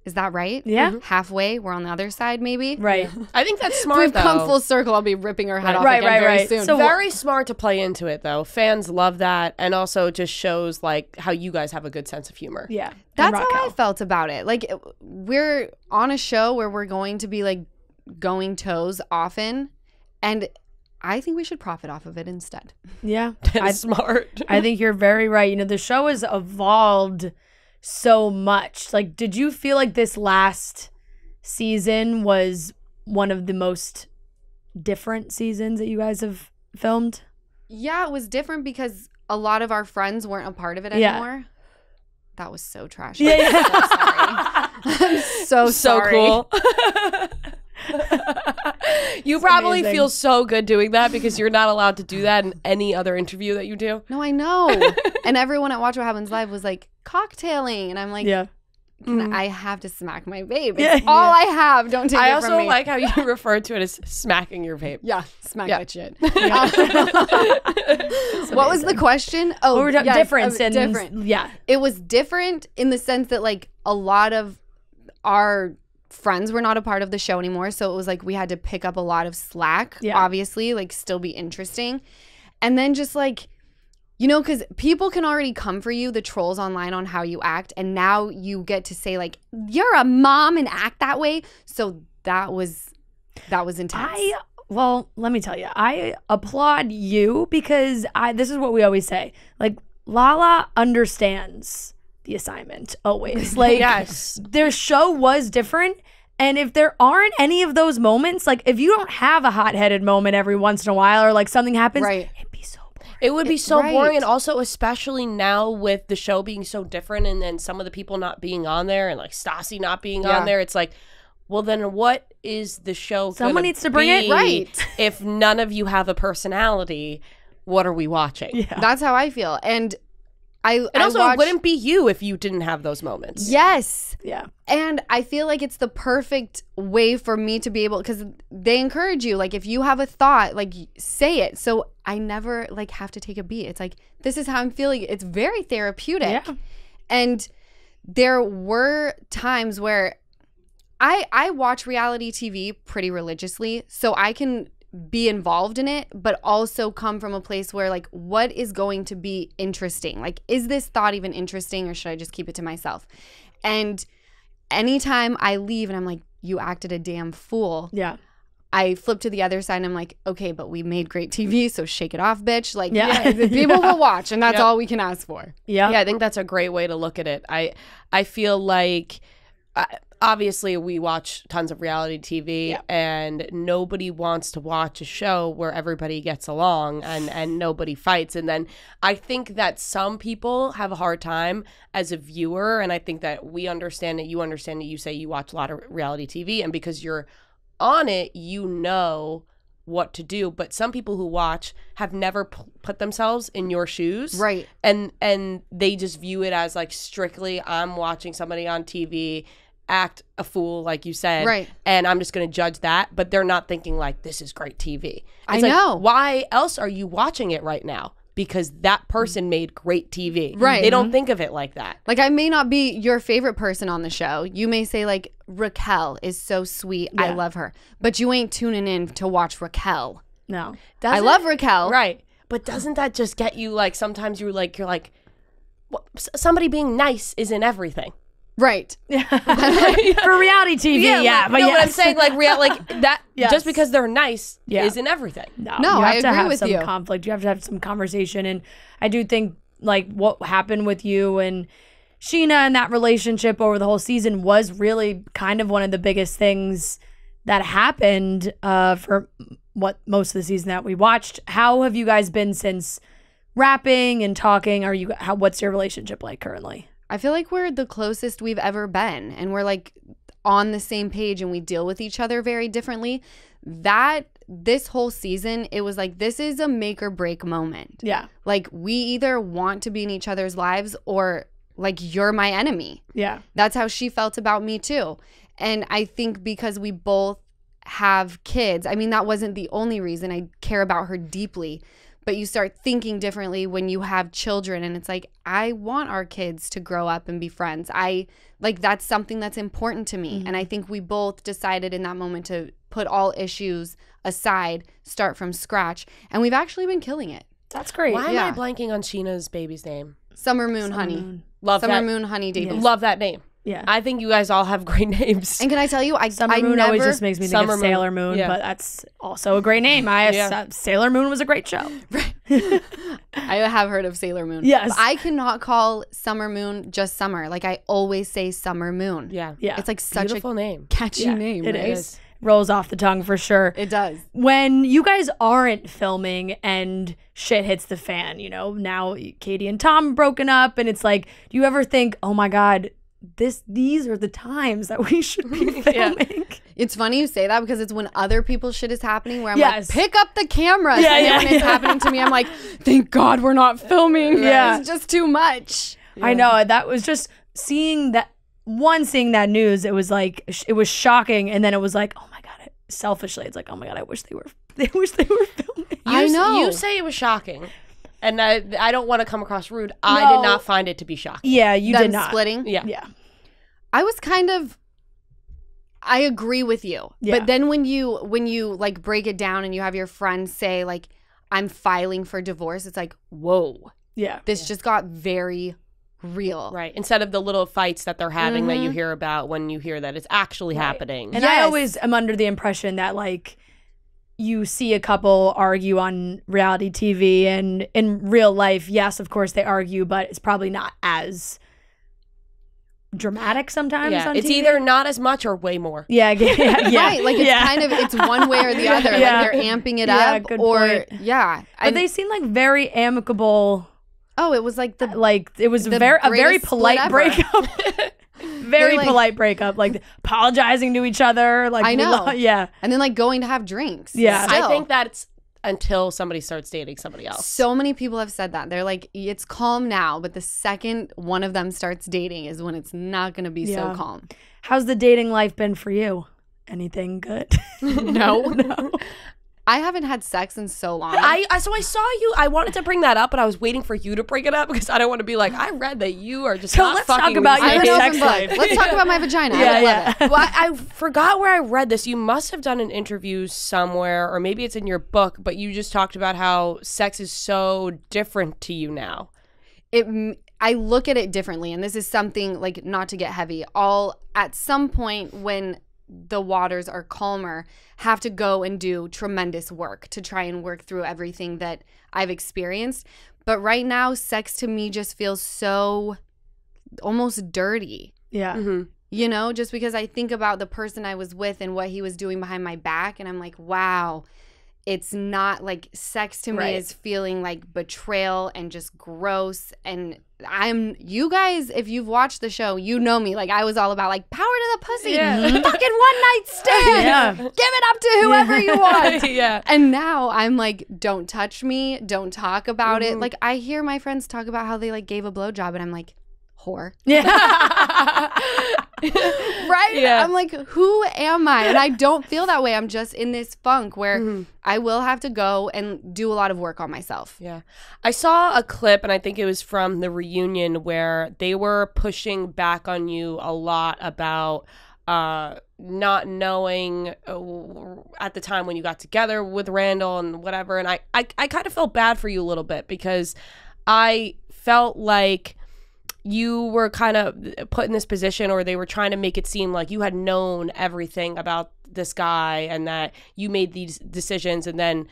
Is that right? Yeah. Halfway. We're on the other side, maybe. right. I think that's smart, We've though. come full circle. I'll be ripping her head off Right, again right, very right. soon. So Very smart to play into it, though. Fans love that, and also just shows like how you guys have a good sense of humor. Yeah, and That's how I Raquel. felt about it. Like, we're on a show where we're going to be like going toes often, and I think we should profit off of it instead. Yeah, That's smart. I think you're very right. You know, the show has evolved so much. Like, did you feel like this last season was one of the most different seasons that you guys have filmed? Yeah, it was different because a lot of our friends weren't a part of it Yeah. anymore. That was so trashy. Yeah. I'm so sorry. I'm so So sorry. cool. You probably amazing. feel so good doing that because you're not allowed to do that in any other interview that you do. No, I know. And everyone at Watch What Happens Live was like, cocktailing. And I'm like, Yeah. I have to smack my vape. It's all I have. Don't take I it also from me. like how you refer to it as smacking your vape. Yeah, smack Yeah. that shit. What was the question? Oh, Or yes, difference in different. Yeah. It was different in the sense that like a lot of our friends were not a part of the show anymore, so it was like we had to pick up a lot of slack. Yeah. Obviously, like still be interesting, and then just like, you know, because people can already come for you, the trolls online, on how you act, and now you get to say like you're a mom and act that way. So that was intense. Well, let me tell you, I applaud you because this is what we always say. Like, Lala understands the assignment always. Like, Yes. their show was different. And if there aren't any of those moments, like if you don't have a hot-headed moment every once in a while or like something happens, Right. it'd be so boring. It would be so right. boring, and also especially now with the show being so different and then some of the people not being on there and like Stassi not being Yeah. on there, it's like, well, then what is the show Someone gonna needs to bring it, be right. if none of you have a personality? What are we watching? Yeah. That's how I feel, and And also, watch, it wouldn't be you if you didn't have those moments. yes. Yeah. And I feel like it's the perfect way for me to be able, because they encourage you, like if you have a thought, like say it. So I never like have to take a beat. It's like, this is how I'm feeling. It's very therapeutic. Yeah. And there were times where I watch reality TV pretty religiously, so I can be involved in it, but also come from a place where like, what is going to be interesting? Like, is this thought even interesting, or should I just keep it to myself? And anytime I leave and I'm like, you acted a damn fool, Yeah. I flip to the other side and I'm like, okay, but we made great TV, so shake it off, bitch. Like, Yeah. the people will watch, and that's Yep. all we can ask for. Yeah. Yeah, I think that's a great way to look at it. I feel like obviously we watch tons of reality TV, Yeah. and nobody wants to watch a show where everybody gets along and nobody fights. And then I think that some people have a hard time as a viewer, and I think that we understand it, you understand it, you say you watch a lot of reality TV, and because you're on it, you know what to do. But some people who watch have never put themselves in your shoes, Right. and they just view it as like strictly, I'm watching somebody on TV act a fool, like you said, Right. and I'm just going to judge that. But they're not thinking like, this is great TV. I It's like, know. why else are you watching it right now? Because that person made great TV. Right. They don't think of it like that. Like, I may not be your favorite person on the show. You may say, like, Raquel is so sweet. I Yeah. love her. But you ain't tuning in to watch Raquel. No. I love Raquel. Right. But doesn't that just get you like, sometimes you're like, well, somebody being nice isn't everything. Right. For reality TV, yeah. like, But no, yes. what I'm saying, like that, Yes. just because they're nice Yeah. isn't everything. No, No, you I have to agree have with some you. conflict. You have to have some conversation, and I do think like what happened with you and Sheena and that relationship over the whole season was really kind of one of the biggest things that happened for what most of the season that we watched. How have you guys been since rapping and talking? What's your relationship like currently? I feel like we're the closest we've ever been, and we're like on the same page, and we deal with each other very differently. This whole season, it was like, this is a make or break moment. Yeah. Like, we either want to be in each other's lives, or like, you're my enemy. Yeah. That's how she felt about me too. And I think because we both have kids, I mean, that wasn't the only reason. I care about her deeply. But you start thinking differently when you have children, and it's like, I want our kids to grow up and be friends. That's something that's important to me. Mm-hmm. And I think we both decided in that moment to put all issues aside, start from scratch. And we've actually been killing it. That's great. Why Yeah. am I blanking on Sheena's baby's name? Summer Moon Honey. Love Summer that. Moon Honey Davis. Love that name. Yeah. I think you guys all have great names. And can I tell you, Summer I Moon never, always just makes me think Summer of Moon. Sailor Moon, Yeah. but that's also a great name. Sailor Moon was a great show. I have heard of Sailor Moon. Yes. But I cannot call Summer Moon just Summer. Like, I always say Summer Moon. Yeah. Yeah. It's like such Beautiful name. a catchy Yeah, name, it right? is. Rolls off the tongue for sure. It does. When you guys aren't filming and shit hits the fan, now Katie and Tom broken up, and it's like, do you ever think, oh my God, these are the times that we should be filming. It's funny you say that because it's when other people's shit is happening where I'm Yes. like, pick up the cameras. Yeah, and then yeah, when it's happening to me, I'm like, thank God we're not filming. Yeah. It's just too much. I know, that was just seeing that news, it was like, it was shocking, and then it was like, oh my God, selfishly, it's like, oh my God, I wish they were filming. I know. You say it was shocking. And I don't want to come across rude. I did not find it to be shocking. Yeah, you Them did not. splitting. Yeah. I was kind of, I agree with you. Yeah. But then when you like break it down and you have your friends say like, I'm filing for divorce, it's like, whoa, Yeah. this just got very real. Right. Instead of the little fights that they're having that you hear about when you hear that it's actually happening. And I always am under the impression that like you see a couple argue on reality TV, and in real life, yes, of course they argue, but it's probably not as dramatic sometimes on it's TV. either not as much or way more. Yeah. Right, like it's kind of, it's one way or the other. Yeah. Like they're amping it Yeah, up, good or point. But they seem like very amicable. oh, it was like It was the a very greatest polite split ever. breakup. Very like- polite breakup, like apologizing to each other. Like I know. yeah. and then like going to have drinks. Yeah. Still. I think that's until somebody starts dating somebody else. So many people have said that. They're like, it's calm now, but the second one of them starts dating is when it's not going to be so Yeah. calm. How's the dating life been for you? Anything good? No. I haven't had sex in so long. So I saw you. I wanted to bring that up, but I was waiting for you to bring it up because I don't want to be like, I read that you are just So not let's fucking talk about with your me." I'm an sex open book. life. Let's talk about my vagina. I would love it. Well, I forgot where I read this. You must have done an interview somewhere, or maybe it's in your book, but you just talked about how sex is so different to you now. I look at it differently, and this is something like, not to get heavy, I'll at some point when the waters are calmer have to go and do tremendous work to try and work through everything that I've experienced. But right now, sex to me just feels so almost dirty. Yeah. Mm-hmm. You know, just because I think about the person I was with and what he was doing behind my back, and I'm like, wow, it's not like, sex to me is feeling like betrayal and just gross. And you guys, if you've watched the show, you know me. Like, I was all about like, power to the pussy, fucking one night stand. Yeah. Give it up to whoever you want. Yeah. And now I'm like, don't touch me, don't talk about it. Like, I hear my friends talk about how they like gave a blowjob, and I'm like, whore. Yeah. Right? Yeah. I'm like, who am I? And I don't feel that way. I'm just in this funk where I will have to go and do a lot of work on myself. Yeah. I saw a clip, and I think it was from the reunion, where they were pushing back on you a lot about not knowing at the time when you got together with Randall and whatever. And I kind of felt bad for you a little bit, because I felt like you were kind of put in this position, or they were trying to make it seem like you had known everything about this guy and that you made these decisions, and then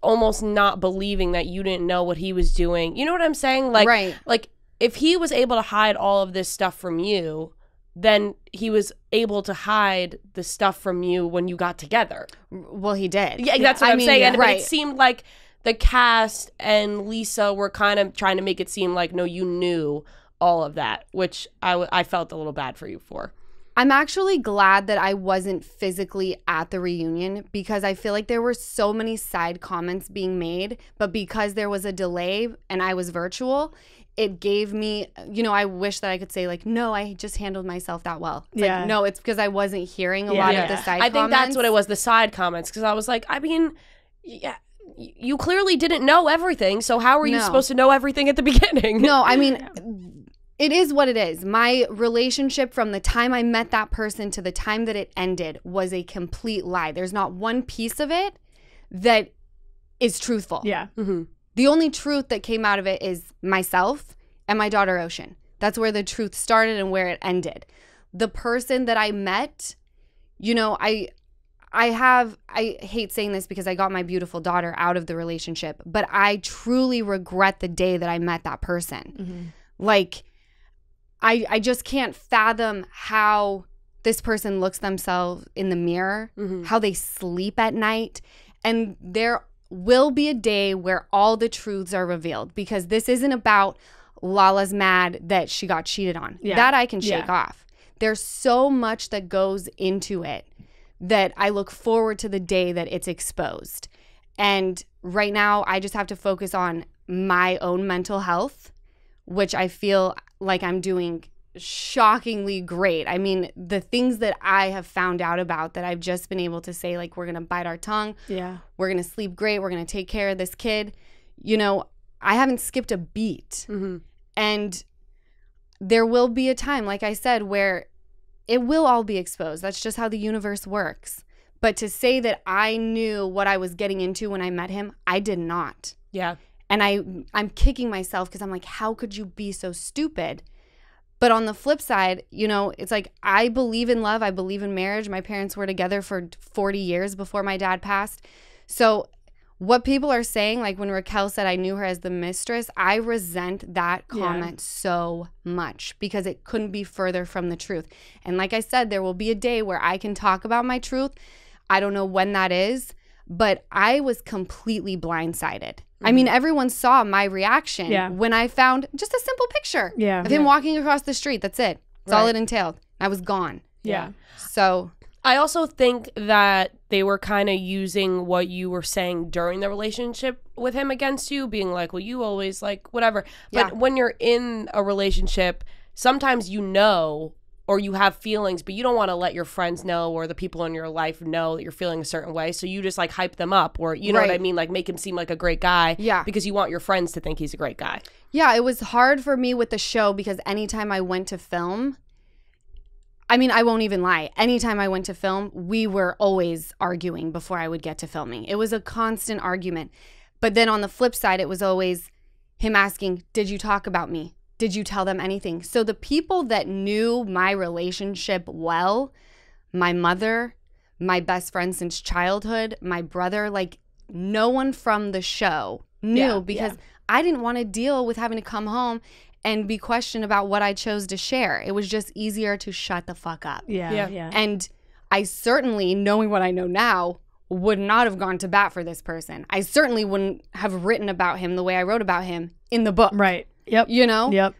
almost not believing that you didn't know what he was doing. You know what I'm saying? Like, Right. Like, if he was able to hide all of this stuff from you, then he was able to hide the stuff from you when you got together. Well, he did. Yeah, that's what I'm saying. yeah, And right. But it seemed like the cast and Lisa were kind of trying to make it seem like, no, you knew all of that, which I felt a little bad for you for. I'm actually glad that I wasn't physically at the reunion, because I feel like there were so many side comments being made, but because there was a delay and I was virtual, it gave me, I wish that I could say like, no, I just handled myself that well. It's like, no, it's because I wasn't hearing a lot of the side comments. I think that's what it was, the side comments, because I was like, I mean, yeah, you clearly didn't know everything, so how are you supposed to know everything at the beginning? No, I mean, it is what it is. My relationship from the time I met that person to the time that it ended was a complete lie. There's not one piece of it that is truthful. Yeah. Mm-hmm. The only truth that came out of it is myself and my daughter Ocean. That's where the truth started and where it ended. The person that I met, I hate saying this because I got my beautiful daughter out of the relationship, but I truly regret the day that I met that person. Mm-hmm. Like, I just can't fathom how this person looks themselves in the mirror, how they sleep at night. And there will be a day where all the truths are revealed, because this isn't about Lala's mad that she got cheated on. Yeah. That I can shake off. There's so much that goes into it that I look forward to the day that it's exposed. And right now, I just have to focus on my own mental health, which I feel like I'm doing shockingly great. I mean, the things that I have found out about that I've just been able to say, like, we're going to bite our tongue. Yeah. We're going to sleep great. We're going to take care of this kid. You know, I haven't skipped a beat. Mm-hmm. And there will be a time, like I said, where it will all be exposed. That's just how the universe works. But to say that I knew what I was getting into when I met him, I did not. Yeah. And I'm kicking myself because I'm like, how could you be so stupid? But on the flip side, you know, it's like, I believe in love. I believe in marriage. My parents were together for 40 years before my dad passed. So what people are saying, like when Raquel said I knew her as the mistress, I resent that comment so much because it couldn't be further from the truth. And like I said, there will be a day where I can talk about my truth. I don't know when that is, but I was completely blindsided. I mean, everyone saw my reaction when I found just a simple picture of him walking across the street. That's it. That's all it entailed. I was gone. Yeah. So I also think that they were kind of using what you were saying during the relationship with him against you, being like, well, you always like whatever. But when you're in a relationship, sometimes you know or you have feelings, but you don't want to let your friends know or the people in your life know that you're feeling a certain way. So you just like hype them up or, you know what I mean? Like make him seem like a great guy because you want your friends to think he's a great guy. Yeah, it was hard for me with the show because anytime I went to film, I mean, I won't even lie. Anytime I went to film, we were always arguing before I would get to filming. It was a constant argument. But then on the flip side, it was always him asking, did you talk about me? Did you tell them anything? So the people that knew my relationship well, my mother, my best friend since childhood, my brother, like no one from the show knew because I didn't want to deal with having to come home and be questioned about what I chose to share. It was just easier to shut the fuck up. Yeah. And I certainly, knowing what I know now, would not have gone to bat for this person. I certainly wouldn't have written about him the way I wrote about him in the book. Right. Yep. You know? Yep.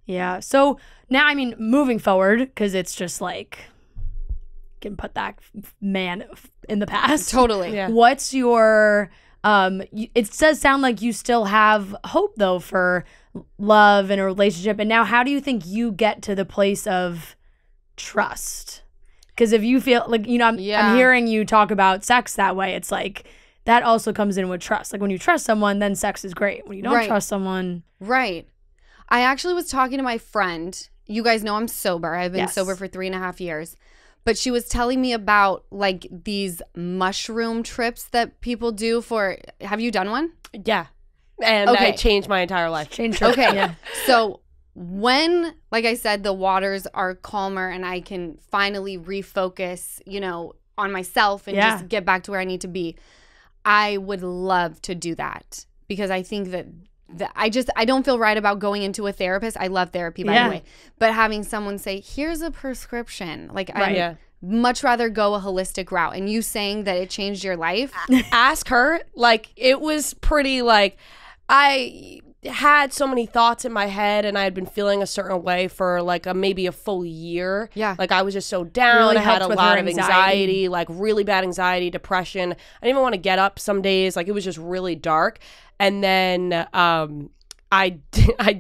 Yeah. So now, I mean, moving forward, because it's just like, can put that man in the past. Totally. Yeah. What's your, it does sound like you still have hope though for love and a relationship. And now how do you think you get to the place of trust? Because if you feel like, you know, I'm hearing you talk about sex that way, it's like, that also comes in with trust. Like when you trust someone, then sex is great. When you don't trust someone. Right. I actually was talking to my friend. You guys know I'm sober. I've been sober for 3.5 years. But she was telling me about like these mushroom trips that people do for, have you done one? Yeah. And I changed my entire life. Okay. So when, like I said, the waters are calmer and I can finally refocus, you know, on myself and just get back to where I need to be, I would love to do that because I think that I don't feel right about going into a therapist. I love therapy, by the way. But having someone say, here's a prescription. Like, I'd much rather go a holistic route. And you saying that it changed your life? Ask her. Like, it was pretty, like, I had so many thoughts in my head and I had been feeling a certain way for like maybe a full year. Yeah. Like I was just so down. Really I had a lot of anxiety, like really bad anxiety, depression. I didn't even want to get up some days. Like it was just really dark. And then I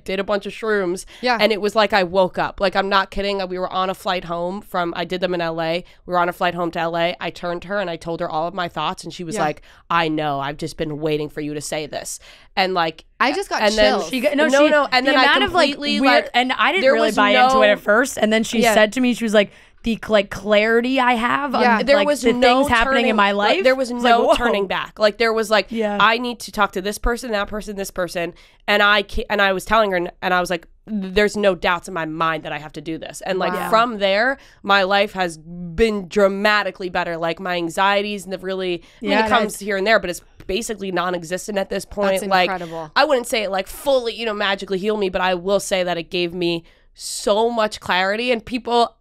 did a bunch of shrooms. Yeah. And it was like I woke up. Like I'm not kidding. We were on a flight home I did them in LA. We were on a flight home to LA. I turned to her and I told her all of my thoughts and she was like, I know. I've just been waiting for you to say this. And like I just got Then chills. and then I completely like and I didn't really buy into it at first. And then she said to me, she was like, the like clarity I have on there like, was the no things happening in my life. Like, there was no like, turning back. Like there was like I need to talk to this person, that person, this person, and I was telling her, and I was like, there's no doubts in my mind that I have to do this. And like from there, my life has been dramatically better. Like my anxieties and it comes here and there, but it's basically non-existent at this point. That's like incredible. I wouldn't say it like fully, you know, magically heal me, but I will say that it gave me so much clarity. And people,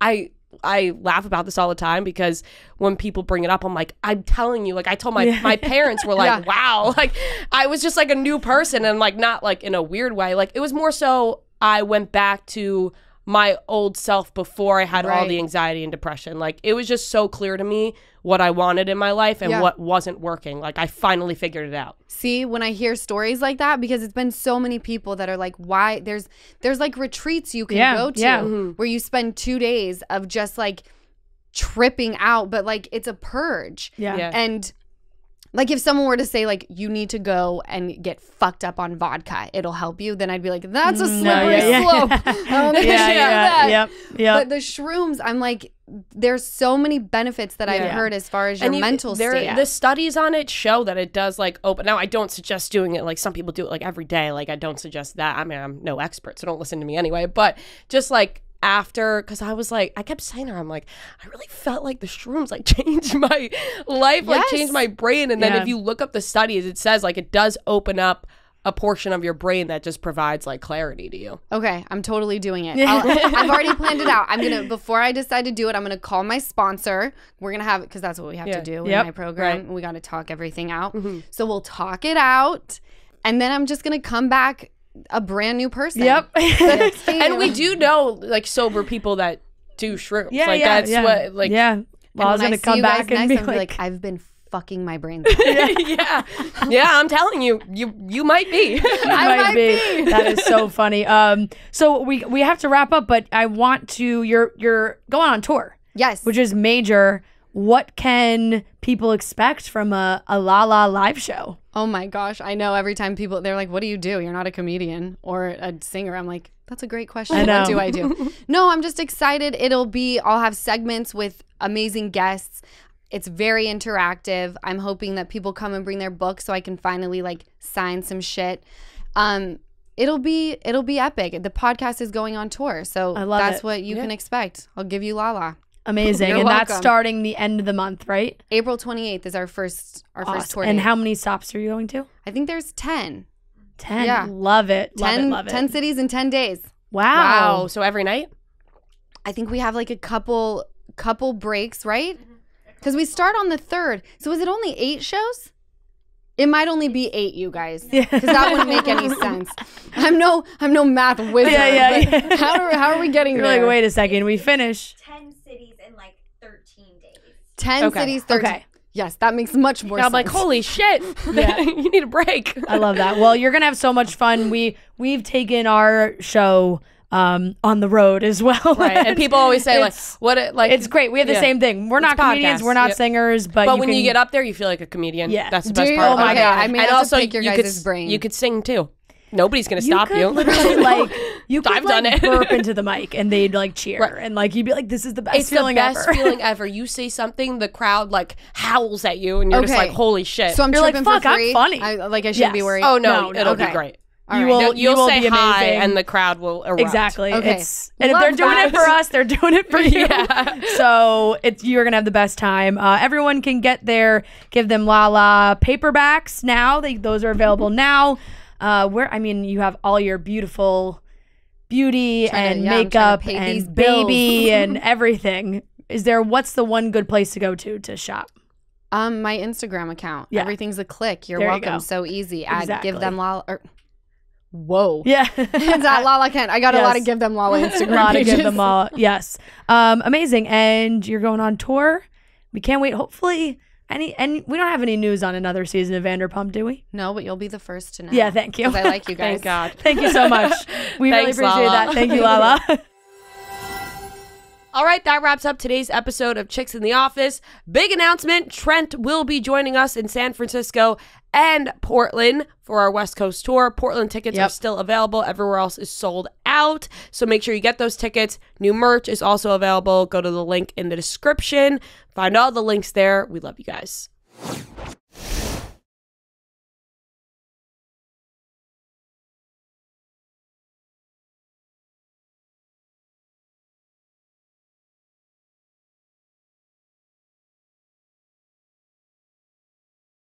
I laugh about this all the time because when people bring it up, I'm like, I'm telling you, like I told my parents were like, wow, like I was just like a new person, and like not like in a weird way. Like it was more so I went back to my old self before I had all the anxiety and depression. Like it was just so clear to me what I wanted in my life and what wasn't working. Like I finally figured it out. See, when I hear stories like that, because it's been so many people that are like, why there's like retreats you can go to where you spend 2 days of just like tripping out, but like it's a purge. And like if someone were to say like you need to go and get fucked up on vodka, it'll help you, then I'd be like, that's a slippery slope. I don't think I should have that. But the shrooms, I'm like, there's so many benefits that I've heard as far as your mental state. The studies on it show that it does like open. Now I don't suggest doing it like some people do it like every day. Like I don't suggest that. I mean, I'm no expert, so don't listen to me anyway. But just like after, because I was like, I kept saying to her, I'm like, I really felt like the shrooms like changed my life, like changed my brain. And then if you look up the studies, it says like it does open up a portion of your brain that just provides like clarity to you. Okay, I'm totally doing it. I've already planned it out. I'm gonna, before I decide to do it, I'm gonna call my sponsor. We're gonna have, because that's what we have to do in my program. We got to talk everything out. So we'll talk it out, and then I'm just gonna come back a brand new person. And we do know like sober people that do shrooms. That's what like. Lala's gonna come back and be like, I've been fucking my brain. I'm telling you, you might be. I might be. That is so funny. So we have to wrap up, but I want to. You're going on tour. Yes, which is major. What can people expect from a Lala live show? Oh my gosh, I know every time people, they're like, what do you do? You're not a comedian or a singer. I'm like, that's a great question. What do I do? No, I'm just excited. I'll have segments with amazing guests. It's very interactive. I'm hoping that people come and bring their books so I can finally like sign some shit. It'll be epic. The podcast is going on tour, so that's what you can expect. I'll give you Lala. Amazing. You're and welcome. That's starting the end of the month, right? April 28th is our first tour date. And how many stops are you going to? I think there's 10. 10. Yeah. Love it. 10 cities in 10 days. Wow. So every night? I think we have like a couple breaks, right? Because we start on the 3rd. So is it only 8 shows? It might only be 8, you guys, because that wouldn't make any sense. I'm no math wizard. But how are we getting You're there? Like, wait a second, we finish 10 cities in like 13 days. 10 cities, 13. Okay. Yes, that makes much more sense. I'm like, holy shit. You need a break. I love that. Well, you're gonna have so much fun. We've taken our show on the road as well. Right. And people always say it's great. We have the same thing. We're not comedians, we're not singers, but when you get up there you feel like a comedian. Yeah. That's the best part. Oh my God. I mean, and also pick your guys' brain. You could sing too. Nobody's gonna stop you. Literally, I've done it. Burp into the mic and they'd like cheer and like you'd be like, this is the best feeling ever. It's the best feeling ever. You say something, the crowd like howls at you and you're just like, holy shit. So I'm tripping like, fuck, for free. I'm funny. I shouldn't be worried. Oh no, it'll be great. You'll say be hi amazing. and the crowd will erupt. Exactly. Okay. And if they're doing it for us, they're doing it for you. So you're going to have the best time. Everyone can get there. Give them Lala paperbacks now. Those are available now. You have all your beautiful beauty and makeup and baby and everything. What's the one good place to go to shop? My Instagram account. Yeah. Everything's a click. You're there welcome. You So easy. Exactly. Give them Lala. Whoa. Yeah. It's at Lala Kent. I got a lot of Give Them Lala Instagram A lot pages. of Give Them Lala. Yes. Amazing. And you're going on tour. We can't wait. Hopefully, and we don't have any news on another season of Vanderpump, do we? No, but you'll be the first to know. Yeah, thank you. Because I like you guys. Thank God. Thank you so much. We really Thanks, appreciate Lala. that. Thank you, Lala. All right, that wraps up today's episode of Chicks in the Office. Big announcement, Trent will be joining us in San Francisco and Portland for our West Coast tour. Portland tickets are still available. Everywhere else is sold out. So make sure you get those tickets. New merch is also available. Go to the link in the description. Find all the links there. We love you guys.